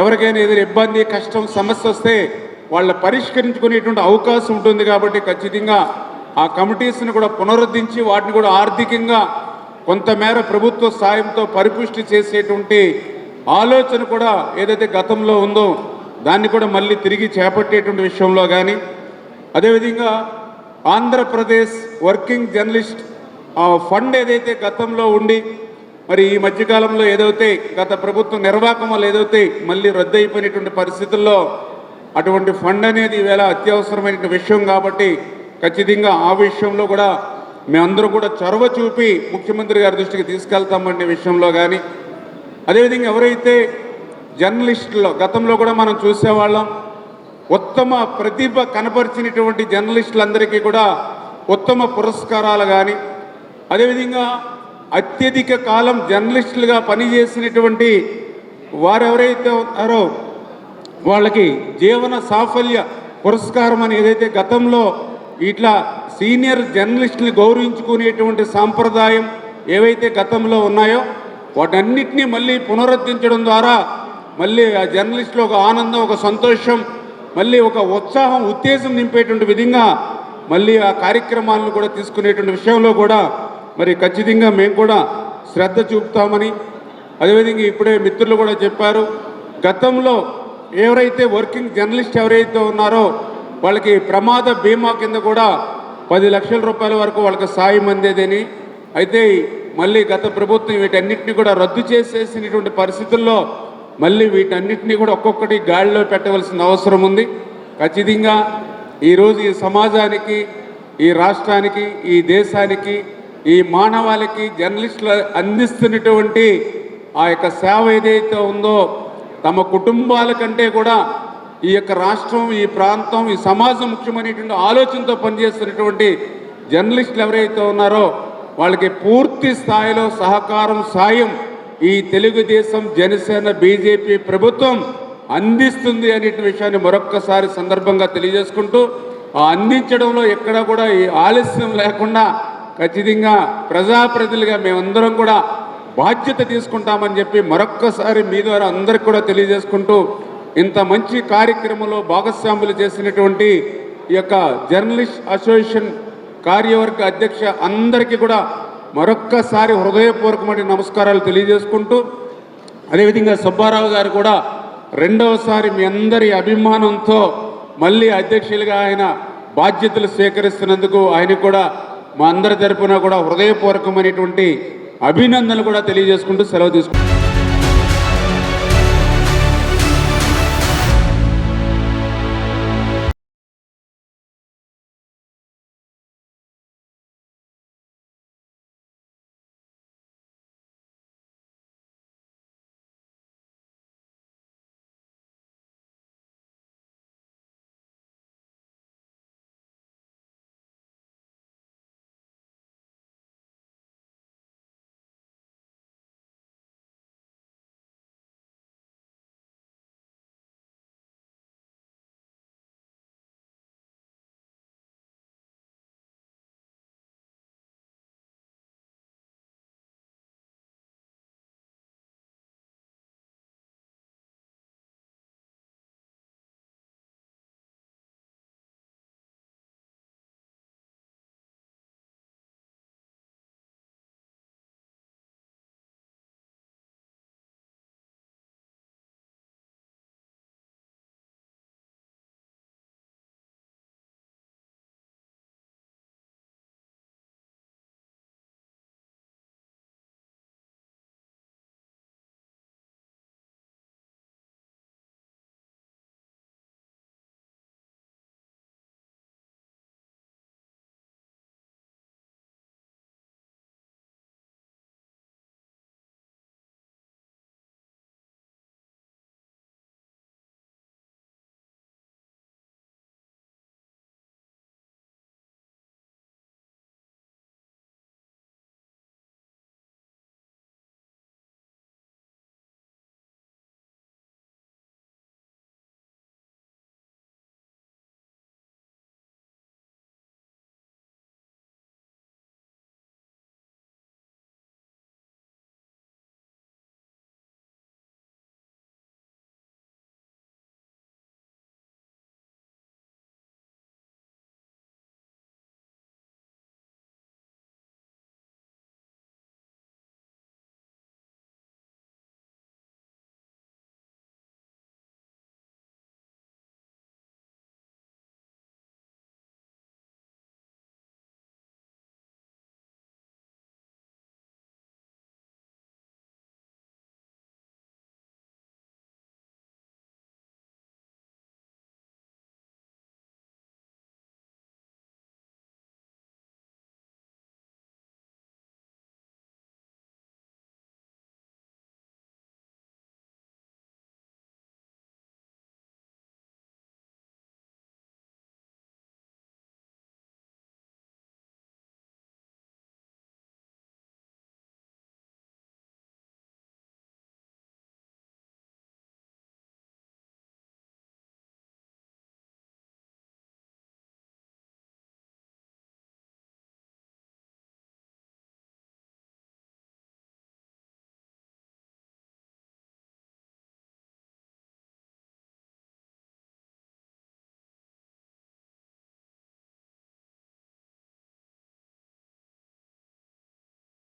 ఎవరికైనా ఏదైనా ఇబ్బంది కష్టం సమస్య వస్తే వాళ్ళ పరిష్కరించుకునేటువంటి అవకాశం ఉంటుంది. కాబట్టి ఖచ్చితంగా ఆ కమిటీస్ని కూడా పునరుద్ధరించి వాటిని కూడా ఆర్థికంగా కొంతమేర ప్రభుత్వ సాయంతో పరిపుష్టి చేసేటువంటి ఆలోచన కూడా ఏదైతే గతంలో ఉందో దాన్ని కూడా మళ్ళీ తిరిగి చేపట్టేటువంటి విషయంలో కానీ, అదేవిధంగా ఆంధ్రప్రదేశ్ వర్కింగ్ జర్నలిస్ట్ ఫండ్ ఏదైతే గతంలో ఉండి మరి ఈ మధ్యకాలంలో ఏదైతే గత ప్రభుత్వం నిర్వాహకం వల్ల ఏదైతే మళ్ళీ రద్దు అయిపోయినటువంటి పరిస్థితుల్లో అటువంటి ఫండ్ అనేది ఈవేళ అత్యవసరమైన విషయం. కాబట్టి ఖచ్చితంగా ఆ విషయంలో కూడా మేమందరూ కూడా చొరవ చూపి ముఖ్యమంత్రి గారి దృష్టికి తీసుకెళ్తామనే విషయంలో కానీ, అదేవిధంగా ఎవరైతే జర్నలిస్టులో గతంలో కూడా మనం చూసేవాళ్ళం ఉత్తమ ప్రతిభ కనపరిచినటువంటి జర్నలిస్టులందరికీ కూడా ఉత్తమ పురస్కారాలు కానీ, అదేవిధంగా అత్యధిక కాలం జర్నలిస్టులుగా పనిచేసినటువంటి వారెవరైతే ఉన్నారో వాళ్ళకి జీవన సాఫల్య పురస్కారం అని ఏదైతే గతంలో ఇట్లా సీనియర్ జర్నలిస్టుని గౌరవించుకునేటువంటి సాంప్రదాయం ఏవైతే గతంలో ఉన్నాయో వాటన్నిటినీ మళ్ళీ పునరుద్ధరించడం ద్వారా మళ్ళీ ఆ జర్నలిస్టులో ఒక ఆనందం, ఒక సంతోషం, మళ్ళీ ఒక ఉత్సాహం, ఉత్తేజం నింపేటువంటి విధంగా మళ్ళీ ఆ కార్యక్రమాలను కూడా తీసుకునేటువంటి విషయంలో కూడా మరి ఖచ్చితంగా మేము కూడా శ్రద్ధ చూపుతామని, అదేవిధంగా ఇప్పుడే మిత్రులు కూడా చెప్పారు, గతంలో ఎవరైతే వర్కింగ్ జర్నలిస్ట్ ఎవరైతే ఉన్నారో వాళ్ళకి ప్రమాద బీమా కింద కూడా 10 లక్షల రూపాయల వరకు వాళ్ళకి సాయం అందేదని. అయితే మళ్ళీ గత ప్రభుత్వం వీటన్నిటిని కూడా రద్దు చేసేసినటువంటి పరిస్థితుల్లో మళ్ళీ వీటన్నిటిని కూడా ఒక్కొక్కటి గాడిలో పెట్టవలసిన అవసరం ఉంది. ఖచ్చితంగా ఈరోజు ఈ సమాజానికి, ఈ రాష్ట్రానికి, ఈ దేశానికి, ఈ మానవాళికి జర్నలిస్టులు అందిస్తున్నటువంటి ఆ యొక్క సేవ ఏదైతే ఉందో తమ కుటుంబాల కంటే కూడా ఈ యొక్క రాష్ట్రం, ఈ ప్రాంతం, ఈ సమాజం ముఖ్యమైనటువంటి ఆలోచనతో పనిచేస్తున్నటువంటి జర్నలిస్టులు ఎవరైతే ఉన్నారో వాళ్ళకి పూర్తి స్థాయిలో సహకారం, సాయం ఈ తెలుగుదేశం, జనసేన, బీజేపీ ప్రభుత్వం అందిస్తుంది అనే విషయాన్ని మరొక్కసారి సందర్భంగా తెలియజేసుకుంటూ ఆ అందించడంలో ఎక్కడ కూడా ఈ ఆలస్యం లేకుండా ఖచ్చితంగా ప్రజాప్రతినిధులుగా మేమందరం కూడా బాధ్యత తీసుకుంటామని చెప్పి మరొక్కసారి మీ ద్వారా అందరికి కూడా తెలియజేసుకుంటూ ఇంత మంచి కార్యక్రమంలో భాగస్వాములు చేసినటువంటి ఈ యొక్క జర్నలిస్ట్ అసోసియేషన్ కార్యవర్గ అధ్యక్ష అందరికీ కూడా మరొక్కసారి హృదయపూర్వకమైన నమస్కారాలు తెలియజేసుకుంటూ, అదేవిధంగా సుబ్బారావు గారు కూడా రెండవసారి మీ అందరి అభిమానంతో మళ్ళీ అధ్యక్షులుగా ఆయన బాధ్యతలు స్వీకరిస్తున్నందుకు ఆయన కూడా మా అందరి తరపున కూడా హృదయపూర్వకమైనటువంటి అభినందనలు కూడా తెలియజేసుకుంటూ సెలవు తీసుకుంటాం.